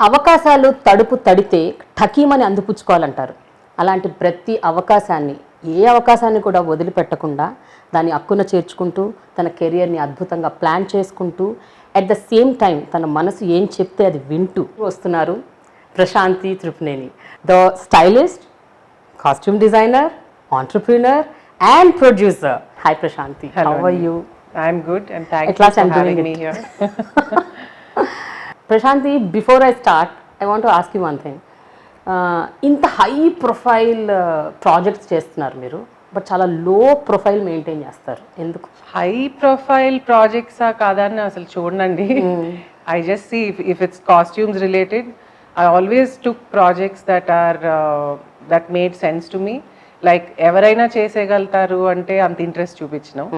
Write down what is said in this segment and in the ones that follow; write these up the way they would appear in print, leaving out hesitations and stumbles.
అవకాశాలు తడుపు తడితే ఠకీమని అందిపుచ్చుకోవాలంటారు. అలాంటి ప్రతి అవకాశాన్ని, ఏ అవకాశాన్ని కూడా వదిలిపెట్టకుండా దాన్ని హక్కున చేర్చుకుంటూ తన కెరియర్ని అద్భుతంగా ప్లాన్ చేసుకుంటూ అట్ ద సేమ్ టైం తన మనసు ఏం చెప్తే అది వింటూ వస్తున్నారు Prashanti Tripuneni, the stylist, costume designer, entrepreneur and producer. Hi Prashanti, how are you? I'm good and thank you for having me here. Prashanti, before I start, I want to ask you one thing. ఇంత high profile projects చేస్తున్నారు మీరు, but చాలా లో profile maintain చేస్తారు, ఎందుకు? High profile ప్రాజెక్ట్సా కాదా అని అసలు చూడండి. I just see if it's costumes related, I always took projects that made sense to me. Like ఎవరైనా చేసేయగలుగుతారు అంటే అంత ఇంట్రెస్ట్ చూపించినాం,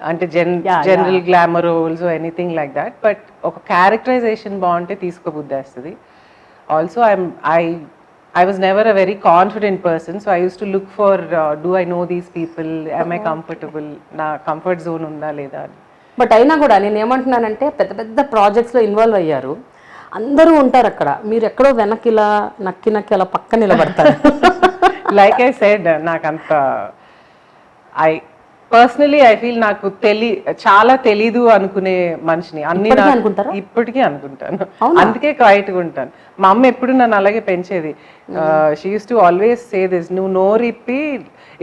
అంటే general glamour roles anything like that. But ఒక క్యారెక్టరైజేషన్ బాగుంటే తీసుకోబుద్దేస్తుంది. Also I was never a very confident person, so I used to look for do I know these people, am I comfortable, నా comfort zone ఉందా లేదా అని. But అయినా కూడా నేను ఏమంటున్నానంటే పెద్ద పెద్ద ప్రాజెక్ట్స్లో ఇన్వాల్వ్ అయ్యారు, అందరూ ఉంటారు అక్కడ, మీరు ఎక్కడో వెనక్కి ఇలా నక్కి అలా పక్క నిలబడతారు. లైక్ ఐ సెడ్, నాకంత పర్సనలీ ఐ ఫీల్ నాకు చాలా తెలీదు అనుకునే మనిషిని, అన్ని ఇప్పటికీ అనుకుంటాను, అందుకే క్వైట్గా ఉంటాను. మా అమ్మ ఎప్పుడు నన్ను అలాగే పెంచేది. She use to always say this, నువ్వు నోరిప్పి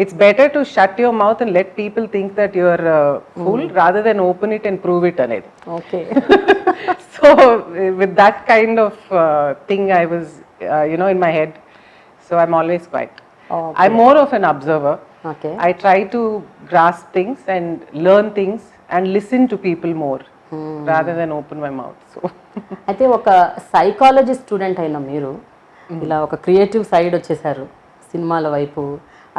it's better to shut your mouth and let people think that your fool rather than open it and prove it అనేది. Okay. So with that kind of thing I was in my head, so I'm always quiet. Okay. I'm more of an observer. Okay. I try to grasp things and learn things and listen to people more rather than open my mouth. So అయితే ఒక psychology student అయిన మీరు ఇలా ఒక creative side వచ్చేసారు సినిమాల వైపు,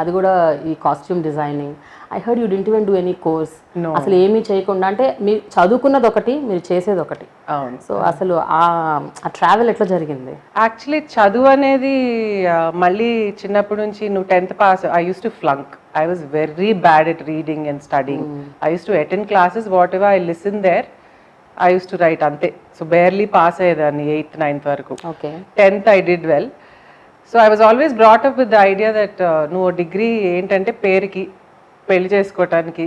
అది కూడా ఈ costume designing. I heard you didn't even do any course, అసలు ఏమీ చేయకుండా, అంటే మీరు చదువుకున్నది ఒకటి, మీరు చేసేది ఒకటి. సో అసలు ఆ ట్రావెల్ ఎట్లా జరిగింది? యాక్చువల్లీ చదువు అనేది మళ్ళీ చిన్నప్పటి నుంచి, నువ్వు 10th pass, I use to flunk. I was very bad at reading and studying. I use to attend classes, whatever I listen there I use to write, అంతే. సో బేర్లీ పాస్ అయ్యేదాన్ని 8th 9th వరకు. 10th I did well. So I was always brought up with the idea that నువ్వు degree ఏంటంటే పేరుకి, పెళ్లి చేసుకోవటానికి,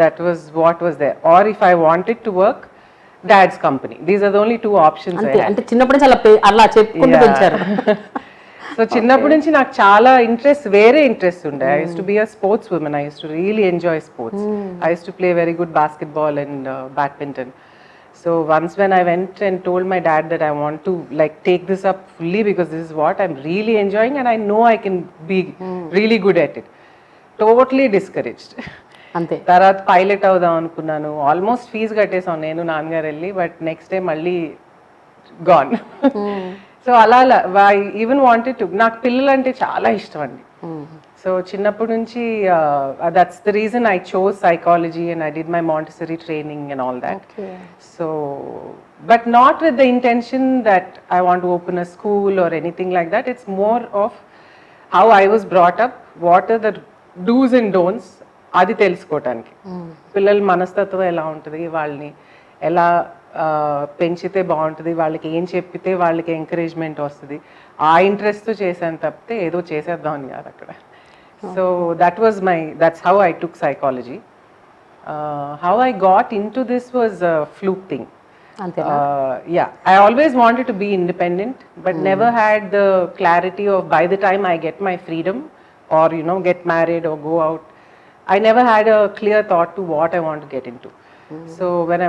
that was what was there. Or if I wanted to work, dad's company, these are the only 2 options. అంటే చిన్నప్పటి నుంచి అలా చెప్పుకుంటూ పెంచారు. సో చిన్నప్పటి నుంచి నాకు చాలా వేరే ఇంట్రెస్ట్ ఉండే. I use to be a sports women. I use to really enjoy sports. I use to play very good basketball and badminton. So once when I went and told my dad that I want to like take this up fully because this is what I'm really enjoying and I know I can be really good at it, totally discouraged. ante tarat pilot avudam anukunnanu, almost fees kattesam nenu naanagaru elli, but next day malli gone. So ala I even wanted to, నాకు పిల్లలు అంటే చాలా ఇష్టం అండి. So చిన్నప్పటి నుంచి that's the reason I chose psychology and I did my Montessori training and all that. Okay. So but not with the intention that I want to open a school or anything like that. It's more of how I was brought up, what are the do's and don'ts, అది తెలుసుకోవటానికి. పిల్లల మనస్తత్వం ఎలా ఉంటుంది, వాళ్ళని ఎలా పెంచితే బాగుంటుంది, వాళ్ళకి ఏం చెప్పితే వాళ్ళకి ఎంకరేజ్మెంట్ వస్తుంది, ఆ ఇంట్రెస్ట్తో చేశాను తప్పితే ఏదో చేసేద్దాం అని కాదు అక్కడ. So that's how I took psychology. How I got into this was a fluke thing. Yeah, I always wanted to be independent, but never had the clarity of by the time I get my freedom or get married or go out, I never had a clear thought to what I want to get into. So when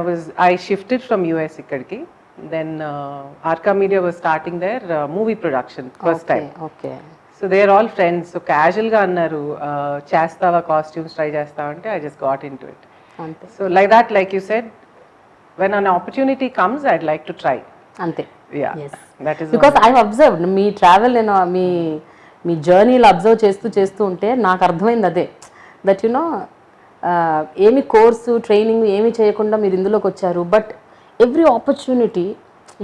I shifted from US ikkadiki, then Arca Media was starting their movie production first time. Okay. So they are all friends. So casual ga annaru, chestava costumes try chestava ante I just got into it. Ante. So like that, like you said, when an opportunity comes, I'd like to try. Ante. Yeah. Yes. That is because I've observed me travel, me me జర్నీలు observe చేస్తూ ఉంటే నాకు అర్థమైంది అదే, that you know ఏమి course training ఏమి చేయకుండా మీరు ఇందులోకి వచ్చారు, but every opportunity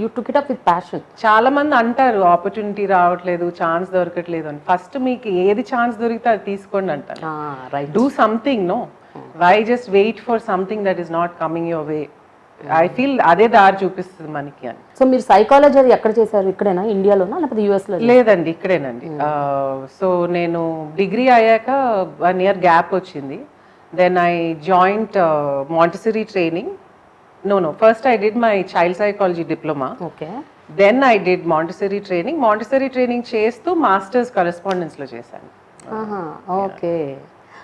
you took it up with passion. చాలా మంది అంటారు ఆపర్చునిటీ రావట్లేదు, ఛాన్స్ దొరకట్లేదు అని. ఫస్ట్ మీకు ఏది ఛాన్స్ దొరికితే అది తీసుకోండి అంటారు. Right. Do something, no why just wait for something that is not coming your way. I feel అదే దారి చూపిస్తుంది మనకి అని. సో మీరు సైకాలజీ అది ఎక్కడ చేశారు, ఇక్కడేనా ఇండియాలోనా లేకపోతే యూఎస్లో? లేదండి, ఇక్కడేనండి. సో నేను డిగ్రీ అయ్యాక 1 year గ్యాప్ వచ్చింది. Then I joined Montessori training. No, first I did my child psychology diploma. Okay. Then I did Montessori training. Montessori training చేస్తూ మాస్టర్స్ కరెస్పాండెన్స్ లో చేశాను. ఓకే.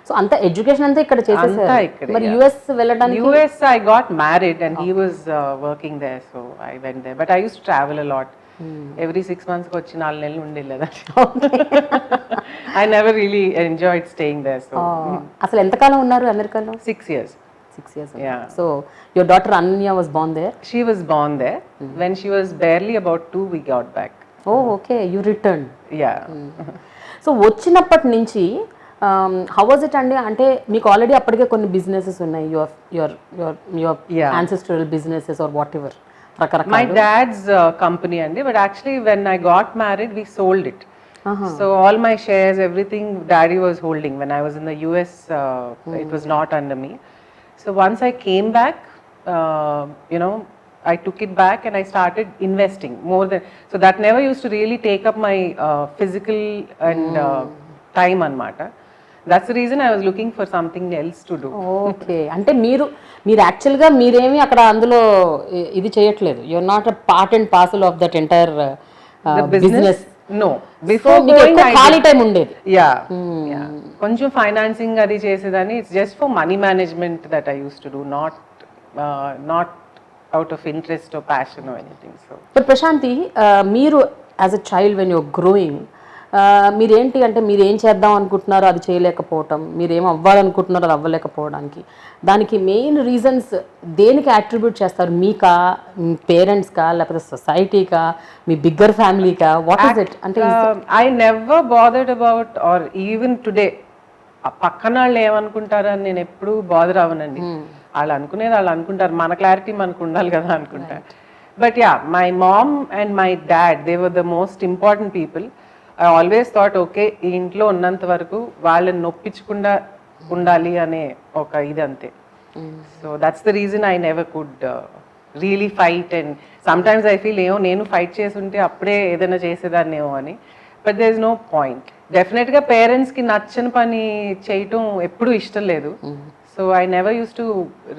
సో అంత ఎడ్యుకేషన్ అంతా ఇక్కడ అంతా చేసేసారు. ఇక్కడే, మరి యుఎస్ వెళ్ళడానికి? US I got married and he was working there, so I went there. But I used to travel a lot. Every 6 months కి వచ్చి 4 నెలలు ఉండేలేదా. I never really enjoyed staying there. So అసలు ఎంతకాలం ఉన్నారు అమెరికాలో? 6 years. 6 years. Yeah. So your daughter Anya was born there? She was born there. When she was barely about 2, we got back. Oh, okay. You returned. Yeah. So వచ్చినప్పటి నుంచి how was it అండి? అంటే మీకు already అప్పటికే కొన్ని businesses ఉన్నాయి, your ancestral businesses or whatever, రకరకాల. My dad's company andi, but actually when I got married we sold it. So all my shares, everything daddy was holding. When I was in the US, it was not under me. So once I came back, I took it back and I started investing more than, so that never used to really take up my physical and time anmata. That's the reason I was looking for something else to do. Okay. అంటే మీరు యాక్చువల్గా మీరేమి అక్కడ అందులో ఇది చేయట్లేదు, you are not a part and parcel of that entire business. No, before మీకు going ఎక్కువ ఖాళీ టైం ఉండేది. Yeah. కొంచెం ఫైనాన్సింగ్ అది చేసేదాన్ని. It's just for money management that I use to do, not out of interest or passion or anything. So but Prashanti, మీరు as a child when you're growing, మీరేంటి అంటే మీరు ఏం చేద్దాం అనుకుంటున్నారో అది చేయలేకపోవటం, మీరు ఏం అవ్వాలనుకుంటున్నారో అది అవ్వలేకపోవడానికి, దానికి మెయిన్ రీజన్స్ దేనికి అట్రిబ్యూట్ చేస్తారు? మీకా, మీ పేరెంట్స్కా, లేకపోతే సొసైటీకా, మీ బిగ్గర్ ఫ్యామిలీకా? What is it? అంటే I never bothered about or even today పక్కన వాళ్ళు ఏమనుకుంటారు అని నేను ఎప్పుడు బాదర్ అవ్వనండి. వాళ్ళు అనుకునేది వాళ్ళు అనుకుంటారు, మన క్లారిటీ మనకు ఉండాలి కదా అనుకుంటారు. But yeah, my mom and my dad, they were the most important people. I always thought okay, ఈ ఇంట్లో ఉన్నంత వరకు వాళ్ళని నొప్పించకుండా ఉండాలి అనే ఒక ఇది అంతే. So that's the reason I never could really fight. And sometimes I feel ఏమో నేను ఫైట్ చేస్తుంటే అప్పుడే ఏదైనా చేసేదాన్నేమో అని. But there is no point. డెఫినెట్గా పేరెంట్స్కి నచ్చని పని చేయటం ఎప్పుడూ ఇష్టం లేదు. So I never use to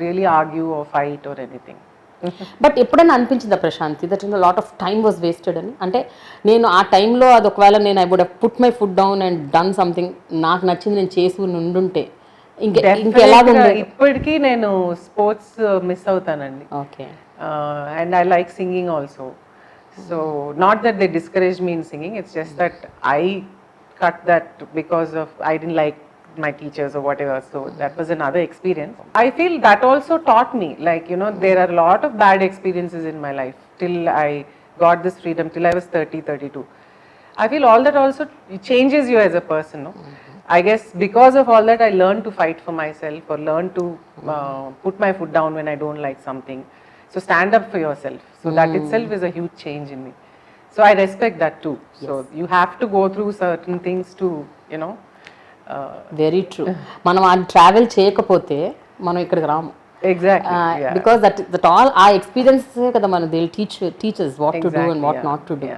really argue or fight or anything. But ఎప్పుడైనా అనిపించిందా Prashanti that in lot of time was wasted అని? అంటే నేను ఆ టైంలో అది ఒకవేళ నేను I would have put my foot down and done something, నాకు నచ్చింది నేను చేసి ఉండుంటే ఇంకెలాగుండే? ఇప్పటికీ నేను స్పోర్ట్స్ మిస్ అవుతానండి. Okay. And I like singing also. So not that they discourage me in singing, it's just that I cut that because of I didn't like my teachers or whatever. So that was another experience. I feel that also taught me, like, there are a lot of bad experiences in my life till I got this freedom, till I was 30, 32. I feel all that also changes you as a person, no? I guess because of all that I learned to fight for myself, or learn to put my foot down when I don't like something. So stand up for yourself. So that itself is a huge change in me. So I respect that too. So you have to go through certain things to, very true. మనం ఆ travel చేయకపోతే మనం ఇక్కడికి రాము. Exactly. Because that all our experiences కదా మనం they will teach us what to do and what not to do.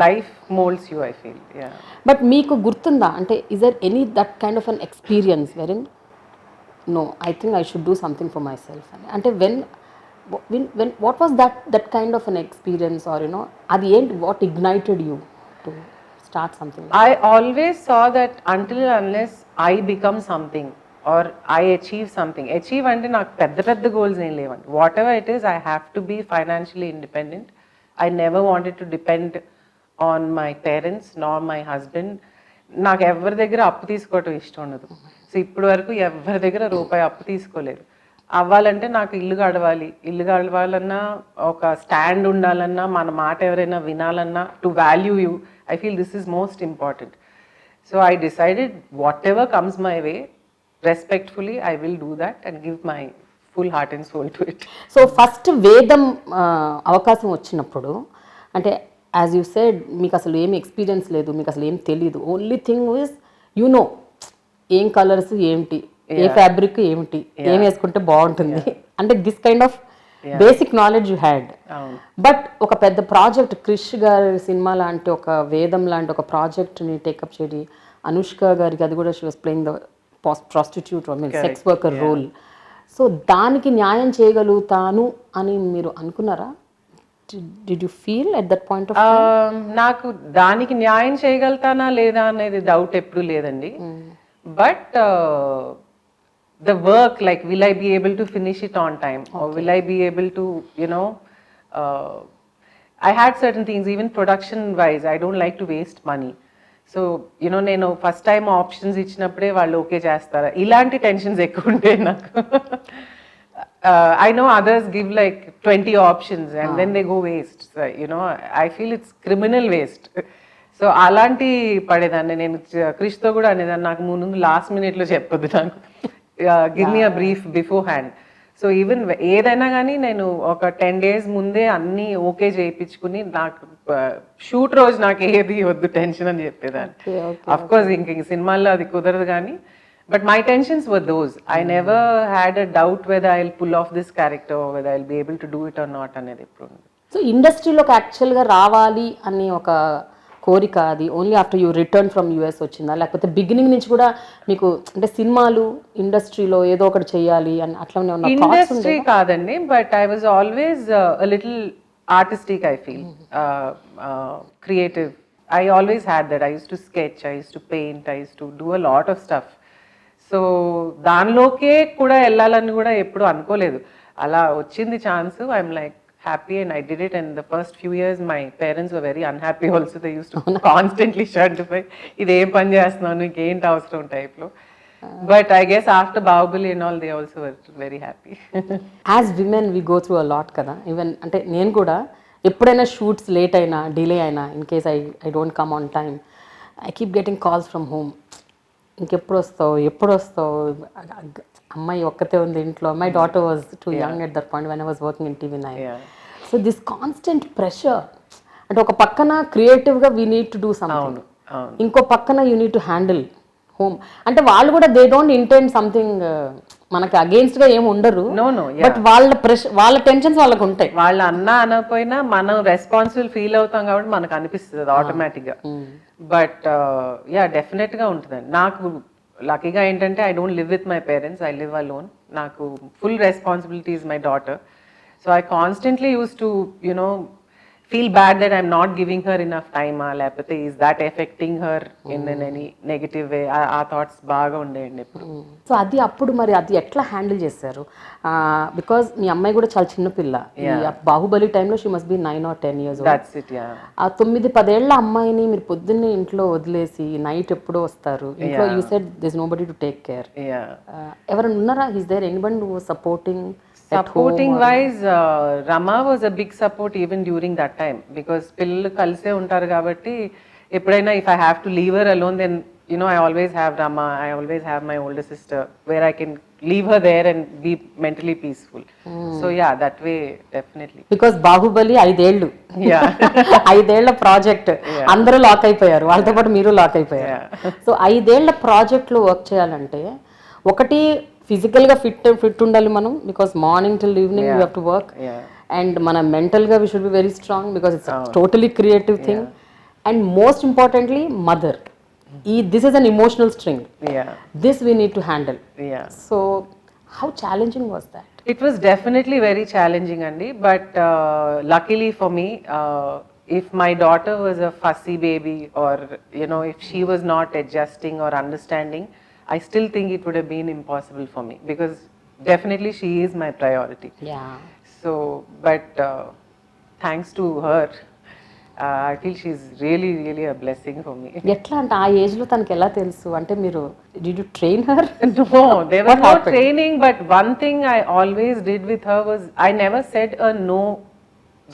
Life molds you, I feel. Yeah. But మీకు గుర్తుందా అంటే is there any that kind of an experience wherein no, I think I should do something for myself? అంటే when what was that kind of an experience, or at the end what ignited you to start something? I always saw that until and unless I become something or I achieve something, achieve ante నాకు పెద్ద goals ఏం లేవండి. Whatever it is, I have to be financially independent. I never wanted to depend on my parents nor my husband. నాకు ఎవరి దగ్గర అప్పు తీసుకోవటం ఇష్టం ఉండదు. సో ఇప్పటి వరకు ఎవరి దగ్గర రూపాయి అప్పు తీసుకోలేదు. అవ్వాలంటే నాకు ఇల్లు గడవాలన్నా, ఒక స్టాండ్ ఉండాలన్నా, మన మాట ఎవరైనా వినాలన్నా, to value you, I feel this is most important. So I decided whatever comes my way, respectfully, I will do that and give my full heart and soul to it. So first వేదం అవకాశం వచ్చినప్పుడు అంటే as you said మీకు అసలు ఏమి experience లేదు, మీకు అసలు ఏం తెలియదు, only thing is you know ఏం కలర్స్ ఏమిటి, ఏ ఫ్యాబ్రిక్ ఏమిటి, ఏం వేసుకుంటే బాగుంటుంది అంటే this kind of basic knowledge you had. But ఒక పెద్ద ప్రాజెక్ట్ క్రిష్ గారి సినిమా లాంటి ఒక వేదం లాంటి ఒక ప్రాజెక్ట్ని టేకప్ చేయడి, అనుష్క గారికి అది కూడా she was playing the prostitute sex worker role. So దానికి న్యాయం చేయగలుగుతాను అని మీరు అనుకున్నారా? Did you feel at that point of నాకు దానికి న్యాయం చేయగలుగుతానా లేదా అనేది డౌట్ ఎప్పుడు లేదండి. But the work, like will I be able to finish it on time, or will I be able to, you know, I had certain things, even production wise, I don't like to waste money. So you know, నేను first time options ఇచ్చినప్పుడే వాళ్ళు okay చేస్తారా, ఇలాంటి tensions ఎక్కువ ఉంటాయి నాకు. I know others give like 20 options and then they go waste. So, you know, I feel it's criminal waste. So అలాంటి పడేదాన్ని నేను. క్రిష్తో కూడా అనేదాన్ని, నాకు ముందు లాస్ట్ మినిట్లో చెప్పొద్దు, నాకు give me a brief before hand. So even ఏదైనా కానీ నేను ఒక 10 days ముందే అన్నీ ఓకే చేయించుకుని, నాకు షూట్ రోజు నాకు ఏది వద్దు టెన్షన్ అని చెప్పేదాన్ని. అఫ్ కోర్స్ ఇంక సినిమాల్లో అది కుదరదు కానీ, but my tensions were those. I never had a doubt whether I will pull off this character, whether I will be able to do it or not అనేది ఎప్పుడు. సో ఇండస్ట్రీలోకి యాక్చువల్గా రావాలి అని ఒక కోరిక అది only after you return from US వచ్చిందా, లేకపోతే బిగినింగ్ నుంచి కూడా మీకు అంటే సినిమాలు ఇండస్ట్రీలో ఏదో ఒకటి చెయ్యాలి అని అట్లా ఇండస్ట్రీ కాదండి, but I was always little artistic. I feel creative. I always had that. I use to sketch, I use to paint, I use to do a lot of stuff. So దానిలోకే కూడా వెళ్ళాలని కూడా ఎప్పుడు అనుకోలేదు. అలా వచ్చింది chance. I'm like happy and I did it. And the first few years my parents were very unhappy also. They used to constantly shuntify, ide em pani chestunnavu, nik enti avasaram type lo. But I guess after Bahubali and all, they also were very happy. As women we go through a lot kada. Even ante nenu kuda eppudaina shoots late aina delay aina, in case I don't come on time, I keep getting calls from home. ఇంకెప్పుడు వస్తావు, అమ్మాయి ఒక్కతే ఉంది ఇంట్లో. My daughter was two young at that point when I was working in TV9. So this constant pressure అంటే ఒక పక్కన క్రియేటివ్గా we need to do something, ఇంకో పక్కన you need to handle home. అంటే వాళ్ళు కూడా దే డోంట్ ఇంటెండ్ సంథింగ్ మనకి అగేన్స్ట్ గా ఏమి ఉండరు, బట్ వాళ్ళ ప్రెషర్, వాళ్ళ టెన్షన్స్ వాళ్ళకు ఉంటాయి. వాళ్ళ అన్నా అనకపోయినా మనం రెస్పాన్సిబుల్ ఫీల్ అవుతాం కాబట్టి మనకు అనిపిస్తుంది ఆటోమేటిక్ గా. బట్ యా డెఫినెట్ గా ఉంటుందండి. నాకు లక్కీగా ఏంటంటే I don't live with my parents, I live alone. నాకు full responsibility is my daughter. So I constantly use to you know feel bad that I'm not giving her enough time, లేకపోతే is that affecting her in any negative way. ఆ thoughts బాగా ఉండేయండి ఎప్పుడు. So అది అప్పుడు మరి అది ఎట్లా హ్యాండిల్ చేశారు? బికాజ్ మీ అమ్మాయి కూడా చాలా చిన్న పిల్ల. బాహుబలి టైంలో she must be 9 or 10 years old. That's it, yeah. ఆ 9-10 ఏళ్ల అమ్మాయిని మీరు పొద్దున్నే ఇంట్లో వదిలేసి నైట్ ఎప్పుడో వస్తారు ఇంట్లో. You said there's nobody to take care. ఎవరైనా ఉన్నారా? is there anyone who was supporting wise? Rama was a big support even during that time, because పిల్లలు కలిసే ఉంటారు కాబట్టి ఎప్పుడైనా if I have to leave her alone, then you know I always have Rama, I always have my older sister where I can leave her there and be mentally peaceful. So yeah, that way definitely. Because Bahubali 5 ఏళ్ళు, 5 ఏళ్ల project, అందరూ lock అయిపోయారు, వాళ్ళతో పాటు మీరు lock అయిపోయారు. So 5 ఏళ్ల project లో వర్క్ చేయాలంటే ఒకటి ఫిజికల్ గా ఫిట్ ఉండాలి మనం, because morning till evening you have to work. And మన మెంటల్ గా we should be very strong because it's totally creative thing. And most importantly mother, this is an emotional string, this we need to handle. So how challenging was that? It was definitely very challenging, Andy, but luckily for me, if my daughter was a fussy baby, or you know, if she was not adjusting or understanding, I still think it would have been impossible for me, because definitely she is my priority. So but thanks to her, I feel she's really a blessing for me. ఎట్లా అంటే ఆ age లో తనకి ఎలా తెలుసు అంటే మీరు did you train her? No, there was no training, but one thing I always did with her was I never said a no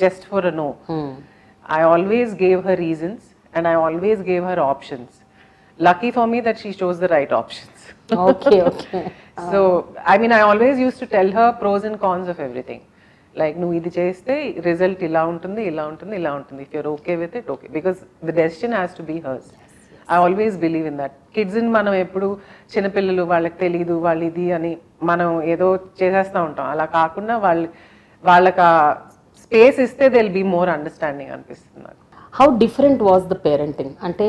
just for a no. I always gave her reasons and I always gave her options. lucky for me that she chose the right options. Okay okay So, I mean, I always used to tell her pros and cons of everything. Like, నువ్వు ఇది చేస్తే result ఇలా ఉంటుంది, ఇలా ఉంటుంది, ఇలా ఉంటుంది. If you're okay with it, okay. Because the decision has to be hers. I always believe in that. కిడ్స్ని మనం ఎప్పుడు చిన్నపిల్లలు వాళ్ళకి తెలీదు వాళ్ళు ఇది అని మనం ఏదో చేసేస్తూ ఉంటాం. అలా కాకుండా వాళ్ళకి స్పేస్ ఇస్తే దిల్ బీ మోర్ అండర్స్టాండింగ్ అనిపిస్తుంది నాకు. How different was the parenting? అంటే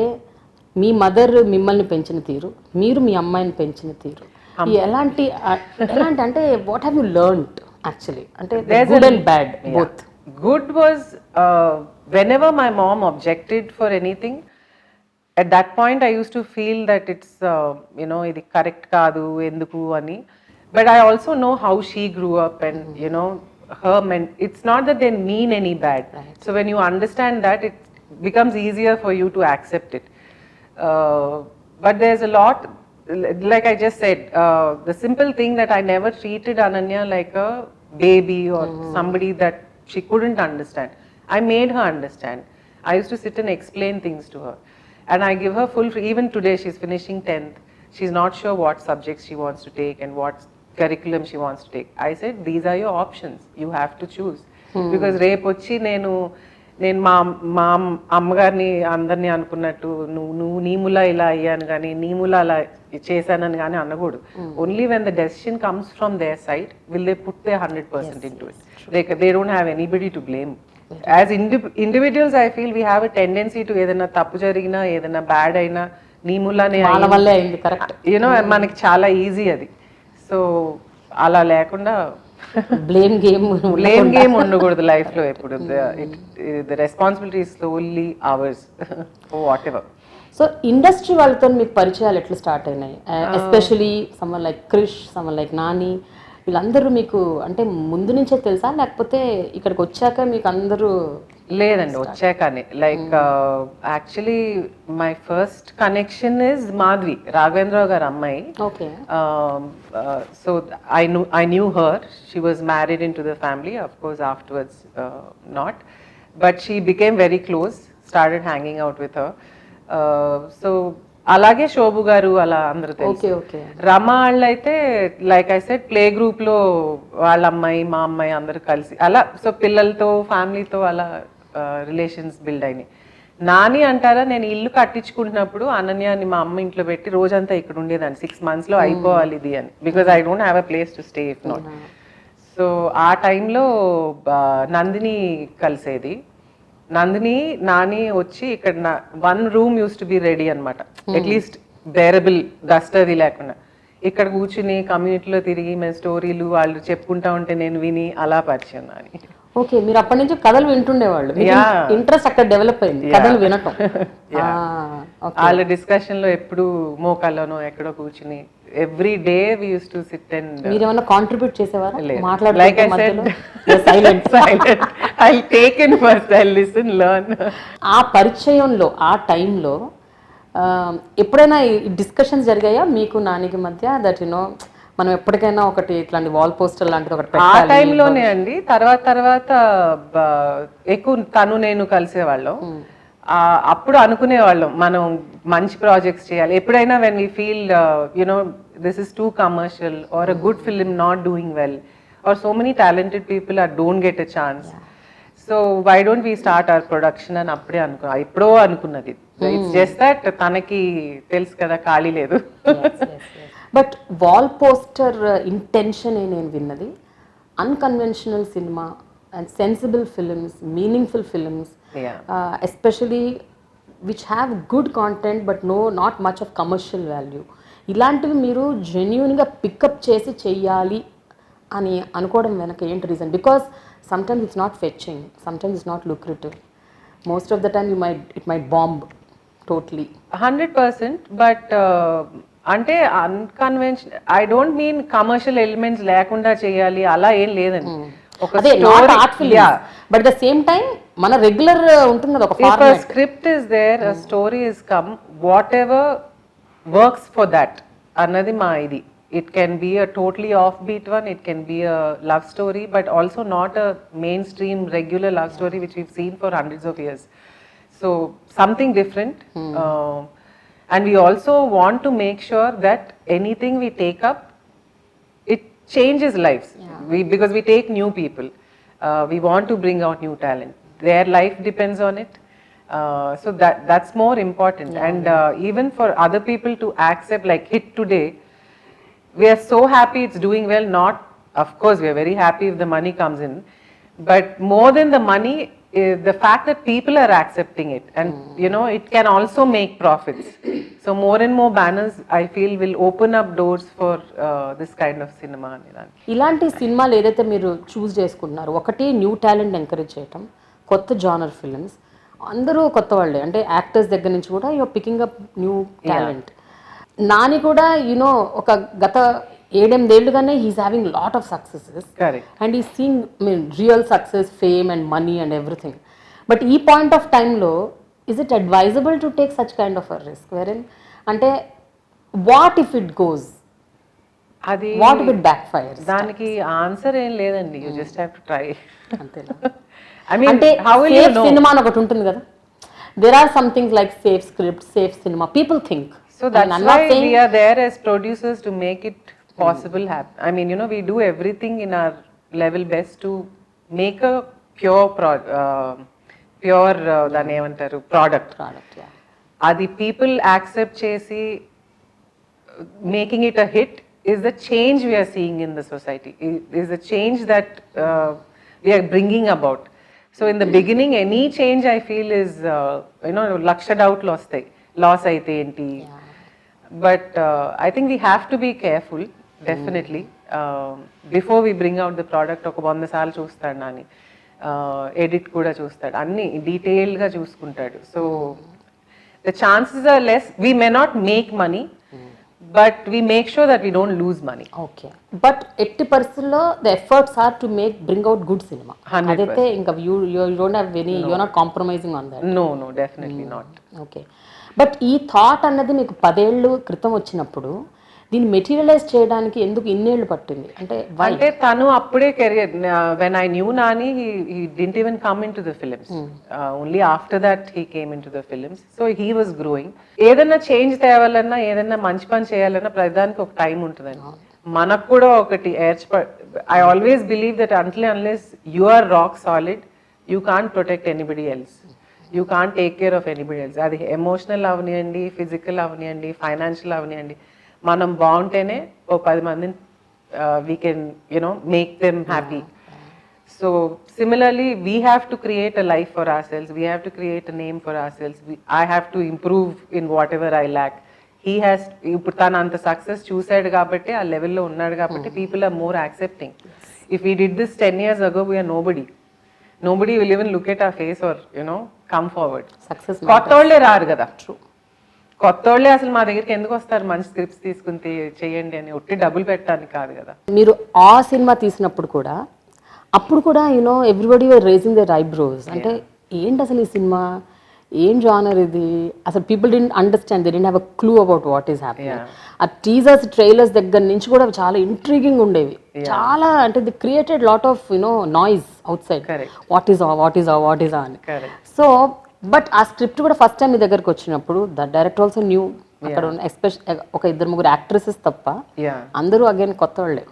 మీ మదర్ మిమ్మల్ని పెంచిన తీరు, మీరు మీ అమ్మాయిని పెంచిన తీరు ఎలాంటి అంటే what have you learned actually? అంటే good and bad both. Good was whenever my mom objected for anything, at that point I used to feel that it's ఇది correct కాదు ఎందుకు అని. But I also know how she grew up and her it's not that they mean any bad. Right. So when you understand that, it becomes easier for you to accept it. But there's a lot, like I just said, the simple thing that I never treated Ananya like a baby or somebody that she couldn't understand. I made her understand. I used to sit and explain things to her. And I give her full even today she's finishing 10th. She's not sure what subjects she wants to take and what curriculum she wants to take. I said, these are your options. You have to choose. Because రేపు వచ్చి నేను మా అమ్మగారిని అందరినీ అనుకున్నట్టు నువ్వు నీములా ఇలా అయ్యాను కానీ నీములా అలా చేశానని కానీ అనకూడదు. Only when the decision comes from their side will they put they 100% into it. They don't have anybody to blame. As individuals, I feel we have a tendency to ఏదైనా తప్పు జరిగినా ఏదైనా బ్యాడ్ అయినా నీములానే మనకి చాలా ఈజీ అది. So అలా లేకుండా బ్లేమ్ గేమ్ ఉండకూడదు లైఫ్ లో ఎప్పుడు. The responsibility is only ours whatever. So industry వాళ్ళతో మీకు పరిచయాలు ఎట్లా స్టార్ట్ అయినాయి? Especially someone like Krish, someone like Nani, వీళ్ళందరూ మీకు అంటే ముందు నుంచే తెలుసా లేకపోతే ఇక్కడికి వచ్చాక మీకు అందరూ? లేదండి, వచ్చాకనే. Like actually my first connection is Madhavi, Raghavendra Rao గారు అమ్మాయి. Okay. So I knew her. She was married into the family, of course afterwards not, but she became very close, started hanging out with her. So అలాగే శోభు గారు అలా అందరూ తెలుసు. రమ వాళ్ళు అయితే like I said play group లో వాళ్ళ అమ్మాయి మా అమ్మాయి అందరూ కలిసి అలా, సో పిల్లలతో ఫ్యామిలీతో అలా రిలేషన్స్ బిల్డ్ అయినాయి. నాని అంటారా, నేను ఇల్లు కట్టించుకుంటున్నప్పుడు అనన్యాని మా అమ్మ ఇంట్లో పెట్టి రోజంతా ఇక్కడ ఉండేదాన్ని, 6 months లో అయిపోవాలి ఇది అని, because I don't have a place to stay if not. So ఆ టైంలో నందిని కలిసేది. నందిని నాని వచ్చి ఇక్కడ 1 room use to be ready అనమాట, అట్లీస్ట్ బేరబుల్ డస్ట్ అది లేకుండా. ఇక్కడ కూర్చుని కమ్యూనిటీలో తిరిగి మేము స్టోరీలు వాళ్ళు చెప్పుకుంటా ఉంటే నేను విని అలా పరిచయం నాని. ఓకే, మీరు అప్పటి నుంచి కథలు వింటుండేవాళ్ళు, ఇంట్రెస్ట్ అక్కడ డెవలప్ అయింది కథలు వినటం. వాళ్ళ డిస్కషన్ లో ఎప్పుడు మోకాల్లోనో ఎక్కడో కూర్చుని every day we use to sit and. మీరు ఏమైనా కాంట్రిబ్యూట్ చేసేవారా? Like I said, silent I take in first, I listen, learn. ఆ పరిచయంలో ఆ టైంలో ఎప్పుడైనా డిస్కషన్స్ జరిగాయా మీకు నానికి మధ్య దట్ మనం ఎప్పటికైనా ఒకటి ఇట్లాంటి వాల్ పోస్టర్ లాంటిది ఒకటి ఆ టైంలోనే అండి. తర్వాత ఎక్కువ తను నేను కలిసేవాళ్ళం. అప్పుడు అనుకునేవాళ్ళం మనం మంచి ప్రాజెక్ట్స్ చేయాలి. ఎప్పుడైనా when we feel this is too commercial or a good film not doing well or so many talented people or don't get a chance, so why don't we start our production అని అప్పుడే ఎప్పుడో అనుకున్నది. It's just that తనకి తెలుసు కదా ఖాళీ లేదు. But wall poster intention నేను విన్నది unconventional cinema and sensible films, meaningful films, especially which have good content but not much of commercial value, ఇలాంటివి మీరు జెన్యూన్గా పికప్ చేసి చెయ్యాలి అని అనుకోవడం వెనక ఏంటి reason? Because sometimes it's not fetching, sometimes it's not lucrative, most of the time it might bomb totally. 100%, but అంటే unconventional, I don't mean commercial elements లేకుండా చేయాలి అలా ఏం లేదండి. ఒక story, but the same time మన రెగ్యులర్ ఉంటుంది కదా ఒక format. Script is there, a story is come, whatever works for that అన్నది మా ఇది. It can be a totally offbeat one, it can be a love story, but also not a mainstream regular love story which we've seen for hundreds of years. So something different. And we also want to make sure that anything we take up, it changes lives. Because we take new people, we want to bring out new talent. Their life depends on it. So that's more important. And even for other people to accept, like Hit today, we are so happy it's doing well. Not, of course, we are very happy if the money comes in, but more than the money is the fact that people are accepting it, and it can also make profits. So more and more banners, I feel, will open up doors for this kind of cinema. ఇలాంటి సినిమాలు ఏదైతే మీరు చూస్ చేసుకుంటున్నారో, ఒకటి new talent encourage చేయటం, కొత్త genre films, అందరూ కొత్త వాళ్ళే, అంటే యాక్టర్స్ దగ్గర నుంచి కూడా you're picking up new talent. Nani కూడా ఒక గత 7-8 ఏళ్ళుగానే he's having lot of successes and ఈ seeing real success, fame and money and everything. But ఈ పాయింట్ ఆఫ్ టైంలో is it advisable to take such kind of a risk వెరెన్, అంటే what if it goes, అది what if it backfire? దానికి answer ఏం లేదండి, you just have to try. అంతేనా? అంటే సేఫ్ సినిమా అని ఒకటి ఉంటుంది కదా, there are something like safe script, safe cinema, people think. So that's why we are there as producers to make it possible happen. I mean, we do everything in our level best to make a pure dane emantaru product. Adi people accept chesi making it a hit is the change we are seeing in the society. Is the change that we are bringing about. So in the beginning, any change I feel is laksha doubt loss aithe enti. But I think we have to be careful, definitely. Before we bring out the product, oka 100 సార్లు చూస్తాడు Nani, edit కూడా చూస్తాడు, అన్ని detailed గా చూసుకుంటాడు. So the chances are less. We may not make money, but we make sure that we don't lose money. Okay, but ఎట్టి పరిస్థితుల్లో the efforts are to bring out good cinema. అదైతే ఇంకా you don't have any, you're not compromising on that. No, definitely not. Okay, but ఈ thought అన్నది మీకు 10 ఏళ్ళు క్రితం వచ్చినప్పుడు దీన్ని మెటీరియలైజ్ చేయడానికి ఎందుకు ఇన్నేళ్ళు పట్టింది? అంటే తను అప్పుడే career, when I knew Nani, he didn't even come into the films. Only after that he came into the films. So he was growing. ఏదైనా చేంజ్ తేవాలన్నా, ఏదైనా మంచి పని చేయాలన్నా ప్రతిదానికి ఒక టైం ఉంటుందండి. మనకు కూడా ఒకటి I always believe that unless you are rock solid, you can't protect anybody else. You can't take care of anybody else. అది ఎమోషనల్ అవనియండి, ఫిజికల్ అవనియండి, ఫైనాన్షియల్ అవనియండి, మనం బాగుంటేనే ఓ 10 మందిని we can make them happy. So similarly, we have to create a life for ourselves, we have to create a name for ourselves. I have to improve in whatever I lack. He has, ఇప్పుడు తను అంత success చూసాడు కాబట్టి, ఆ లెవెల్లో ఉన్నాడు కాబట్టి, people are more accepting. If we did this 10 years ago, we are nobody will even look at our face or come forward. Success కొత్తోళ్ళే రారు కదా. True. కొత్తోళ్ళే అసలు మా దగ్గరికి ఎందుకు వస్తారు మంచి స్క్రిప్ట్స్ తీసుకుని చేయండి అని, ఒట్టి డబ్బులు పెట్టడానికి కాదు కదా. మీరు ఆ సినిమా తీసినప్పుడు కూడా, అప్పుడు కూడా everybody were raising their eyebrows, అంటే ఏంటి అసలు ఈ సినిమా, ఏం జానర్ ఇది, అసలు people didn't understand, they didn't have a clue about what is happening. ఆ టీజర్స్, ట్రైలర్స్ దగ్గర నుంచి కూడా చాలా ఇంట్రీగింగ్ ఉండేవి, చాలా, అంటే they created lot of noise outside, what is అని. సో బట్ ఆ స్క్రిప్ట్ కూడా ఫస్ట్ టైం మీ దగ్గరకు వచ్చినప్పుడు ద డైరెక్టర్ ఆల్సో న్యూ, అక్కడ ఉన్న ఎస్పెషల్ ఒక 2-3 యాక్ట్రెసెస్ తప్ప అందరూ అగైన్ కొత్త వాళ్ళే.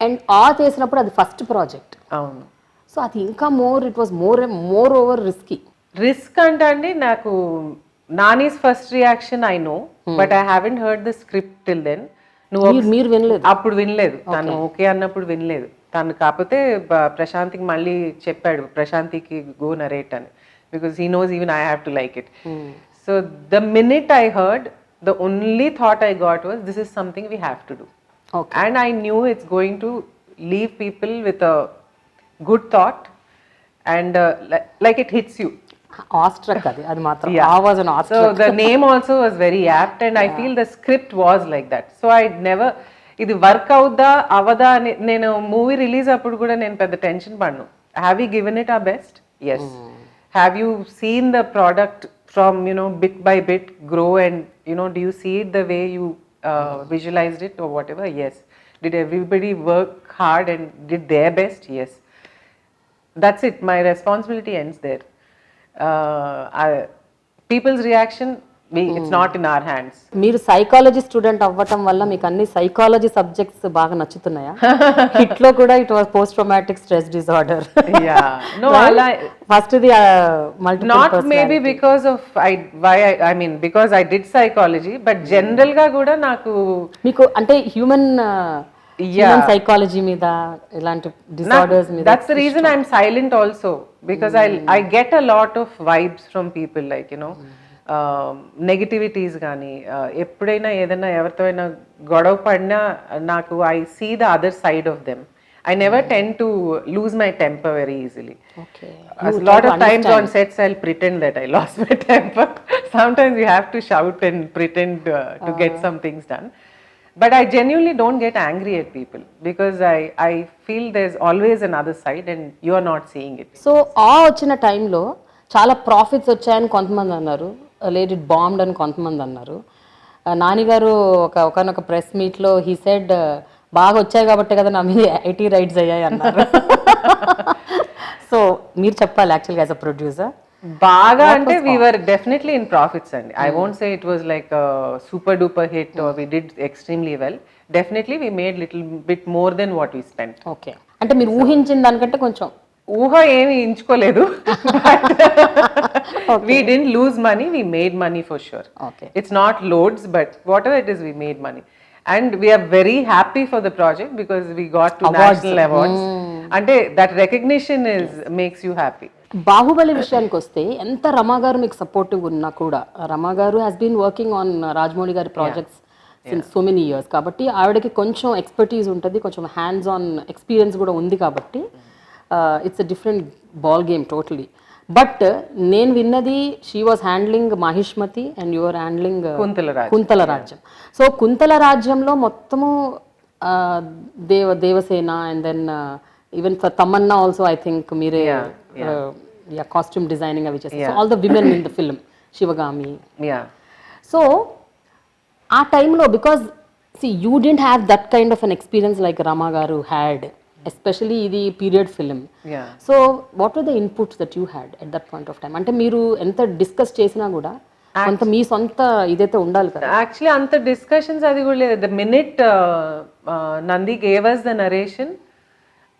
అండ్ చేసినప్పుడు అది ఫస్ట్ ప్రాజెక్ట్. అవును. సో అది ఇంకా it was more over risk అంటే అండి, నాకు Nani's first reaction I know, but I haven't heard the script till then. మీరు వినలేదు? అప్పుడు వినలేదు, తను ఓకే అన్నప్పుడు వినలేదు తను. కాకపోతే ప్రశాంతికి మళ్ళీ చెప్పాడు, ప్రశాంతికి గో నరేట్ అని, because he knows even I have to like it. So the minute I heard, the only thought I got was, this is something we have to do. Okay. And I knew it's going to leave people with a good thought, and like it hits you. Awestruck adi matram. Yeah. I was an awestruck. So the name also was very apt, and I feel the script was like that. So I never, ఇది work అవుద్దా అవదా అని, నేను movie release అప్పుడు కూడా నేను పెద్ద tension పడ్ను. Have you given it our best? Yes. Have you seen the product from bit by bit grow, and do you see it the way you visualized it or whatever? Yes. Did everybody work hard and did their best? Yes. That's it. My responsibility ends there. People's reaction, it's not in our hands. మీరు psychology student అవ్వటం వల్ల మీకు అన్ని psychology subjects బాగా నచ్చుతున్నాయా? Hit లో కూడా it was post traumatic stress disorder. Yeah, no, first the multiple not maybe because of I mean because I did psychology, but general గా కూడా నాకు మీకు అంటే హ్యూమన్ సైకాలజీ మీద ఇలాంటి డిసార్డర్స్ మీద. That's the reason I'm silent also, because I get a lot of vibes from people, like negativities కానీ ఎప్పుడైనా ఏదైనా ఎవరితో అయినా గొడవ పడినా నాకు I see the other side of them. I never tend to lose my temper very easily. Okay. A lot of times on sets I'll pretend that I lost my temper. Sometimes you have to shout and pretend to get some things done. But I genuinely don't get angry at people, because I feel there's always another side and you are not seeing it. So ఆ వచ్చిన టైంలో చాలా profits వచ్చాయని కొంతమంది అన్నారు, late it bombed అని కొంతమంది అన్నారు. నానిగారు ఒకనొక ప్రెస్ మీట్లో హీ సెడ్ బాగా వచ్చాయి కాబట్టి కదా నా మీద 80 రైడ్స్ అయ్యాయి అన్నారు. సో మీరు చెప్పాలి యాక్చువల్గా యాజ్ అ ప్రొడ్యూసర్. బాగా అంటే we were definitely in profits అండి. I won't say it was like a super duper hit or we did extremely well. Definitely we made little bit more than what we spent. Okay, అంటే మీరు ఊహించిన దానికంటే కొంచెం ఊహ ఏమి ఎంచుకోలేదు. We didn't lose money, we made money for sure. Okay. It's not loads, but whatever it is, we made money. And we are very happy for the project because we got to national awards. And that recognition makes you happy. Baahubali విషయానికి వస్తే ఎంత రమా గారు మీకు supportive ఉన్నా కూడా, రమా గారు has been working on Rajamouli గారి projects since so many years కాబట్టి ఆవిడకి కొంచెం ఎక్స్పర్టీస్ ఉంటుంది, కొంచెం హ్యాండ్స్ ఆన్ ఎక్స్పీరియన్స్ కూడా ఉంది కాబట్టి it's a different ball game totally. But నేను విన్నది she was handling Mahishmati and your handling Kuntala రాజ్యం. సో కుంతల రాజ్యంలో మొత్తము Devasena and then even for Tamannaah also I think మీరే కాస్ట్యూమ్ డిజైనింగ్ అవి చేస్తారు. All the women in the film, Sivagami. So ఆ టైంలో because see you didn't have that kind of an experience like Rama గారు హ్యాడ్, ఎస్పెషలీ ఇది period film. So what are the inputs that you had at that point of time? అంటే మీరు ఎంత discuss చేసినా కూడా కొంత మీ సొంత ఇదైతే ఉండాలి కదా. యాక్చువల్లీ అంత డిస్కషన్స్ అది కూడా లేదు. The minute Nandi gave us the narration,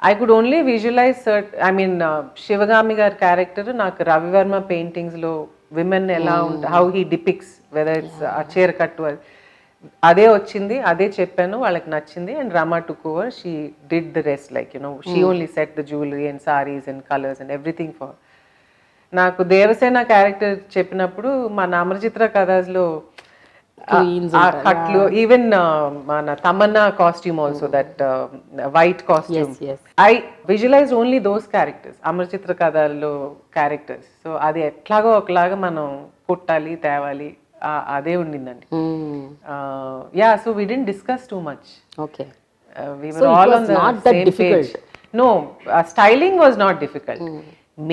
I could only visualize I mean Sivagami గారి క్యారెక్టర్ నాకు రవివర్మ పెయింటింగ్స్ లో విమెన్ ఎలా ఉంటా, హౌ హీ డిపిక్స్, వెదర్ ఇట్స్ ఆ చీర కట్టు, అదే వచ్చింది, అదే చెప్పాను, వాళ్ళకి నచ్చింది. And Rama took over, she did the rest, like she only set the jewellery and saris and colours and everything for. నాకు దేవసేన క్యారెక్టర్ చెప్పినప్పుడు మన అమరచిత్ర కథలో కట్లు, ఈవెన్ మన Tamannaah costume also, that white costume, I visualize only those characters, Amar Chitra కథల్లో characters. So అది ఎట్లాగో ఒకలాగా మనం కుట్టాలి, తేవాలి, అదే ఉండిందండి. Yeah, so we didn't discuss too much. Okay, we were all on the same page. No, styling was not difficult.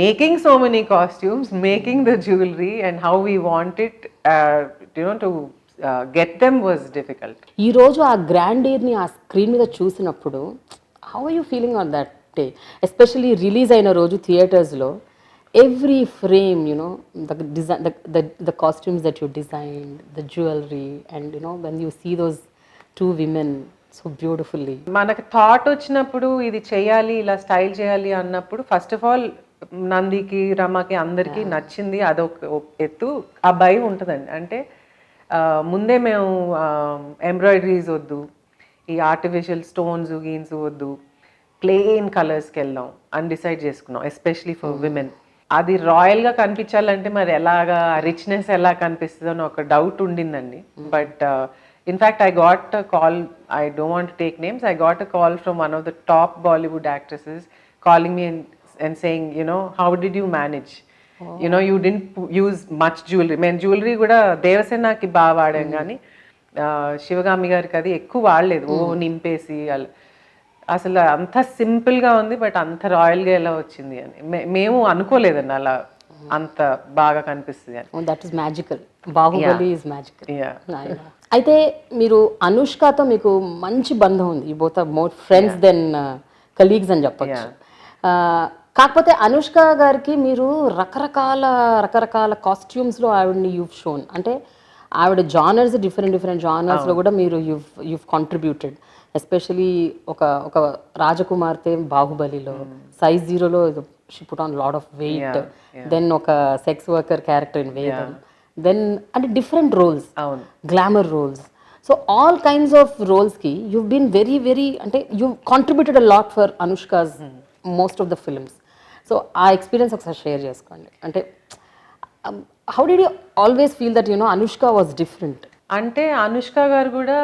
Making so many costumes, making the jewelry and how we want it to get them was difficult. ఈ రోజు ఆ grandeur ని ఆ screen మీద చూసినప్పుడు how are you feeling on that day, especially release అయిన రోజు theatres లో every frame, the costumes that you designed, the jewelry, and when you see those two women so beautifully. మనకు థాట్ వచ్చినప్పుడు ఇది చేయాలి, ఇలా స్టైల్ చేయాలి అన్నప్పుడు ఫస్ట్ ఆఫ్ ఆల్ నందికి, రమాకి, అందరికి నచ్చింది, అదొక ఎత్తు. ఆ భయం ఉంటుందండి. అంటే ముందే మేము ఎంబ్రాయిడరీస్ వద్దు, ఈ ఆర్టిఫిషియల్ స్టోన్స్ గీన్స్ వద్దు, ప్లెయిన్ కలర్స్కి వెళ్దాం అని డిసైడ్ చేసుకున్నాం, ఎస్పెషలీ ఫర్ విమెన్. అది రాయల్గా కనిపించాలంటే మరి ఎలాగా, రిచ్నెస్ ఎలా కనిపిస్తుంది అని ఒక డౌట్ ఉండిందండి. But in fact I got a call, I don't want to take names, I got a call from one of the top Bollywood actresses calling me and saying, how did you manage? You didn't use much jewelry. Men jewelry kuda devasenaki ba vaadam gaani Sivagami గారికి అది ఎక్కువ వాడలేదు. నింపేసి అసలు అంత simple గా ఉంది, but అంత royal గా ఎలా వచ్చింది అని మేము అనుకోలేదండి, అలా అంత బాగా కనిపిస్తుంది అని. That is magical. Baahubali is magical. అయితే మీరు అనుష్కతో మీకు మంచి బంధం ఉంది, ఈ both are more friends than colleagues అని చెప్పచ్చు. కాకపోతే అనుష్క గారికి మీరు రకరకాల కాస్ట్యూమ్స్లో ఆవిడ్ని యూవ్ షోన్, అంటే ఆవిడ జానర్స్ డిఫరెంట్ జానర్స్లో కూడా మీరు యువ్ కాంట్రిబ్యూటెడ్, ఎస్పెషలీ ఒక రాజకుమార్తె బాహుబలిలో, సైజ్ జీరోలో she put on lot of weight, then ఒక sex worker character in Vedam, then అంటే different roles, glamour roles. So all kinds of రోల్స్కి you've been very అంటే you've contributed a lot for Anushka's most of the films. So ఆ experience ఒకసారి share చేసుకోండి. అంటే how did you always feel that Anushka was different? అంటే అనుష్క గారు కూడా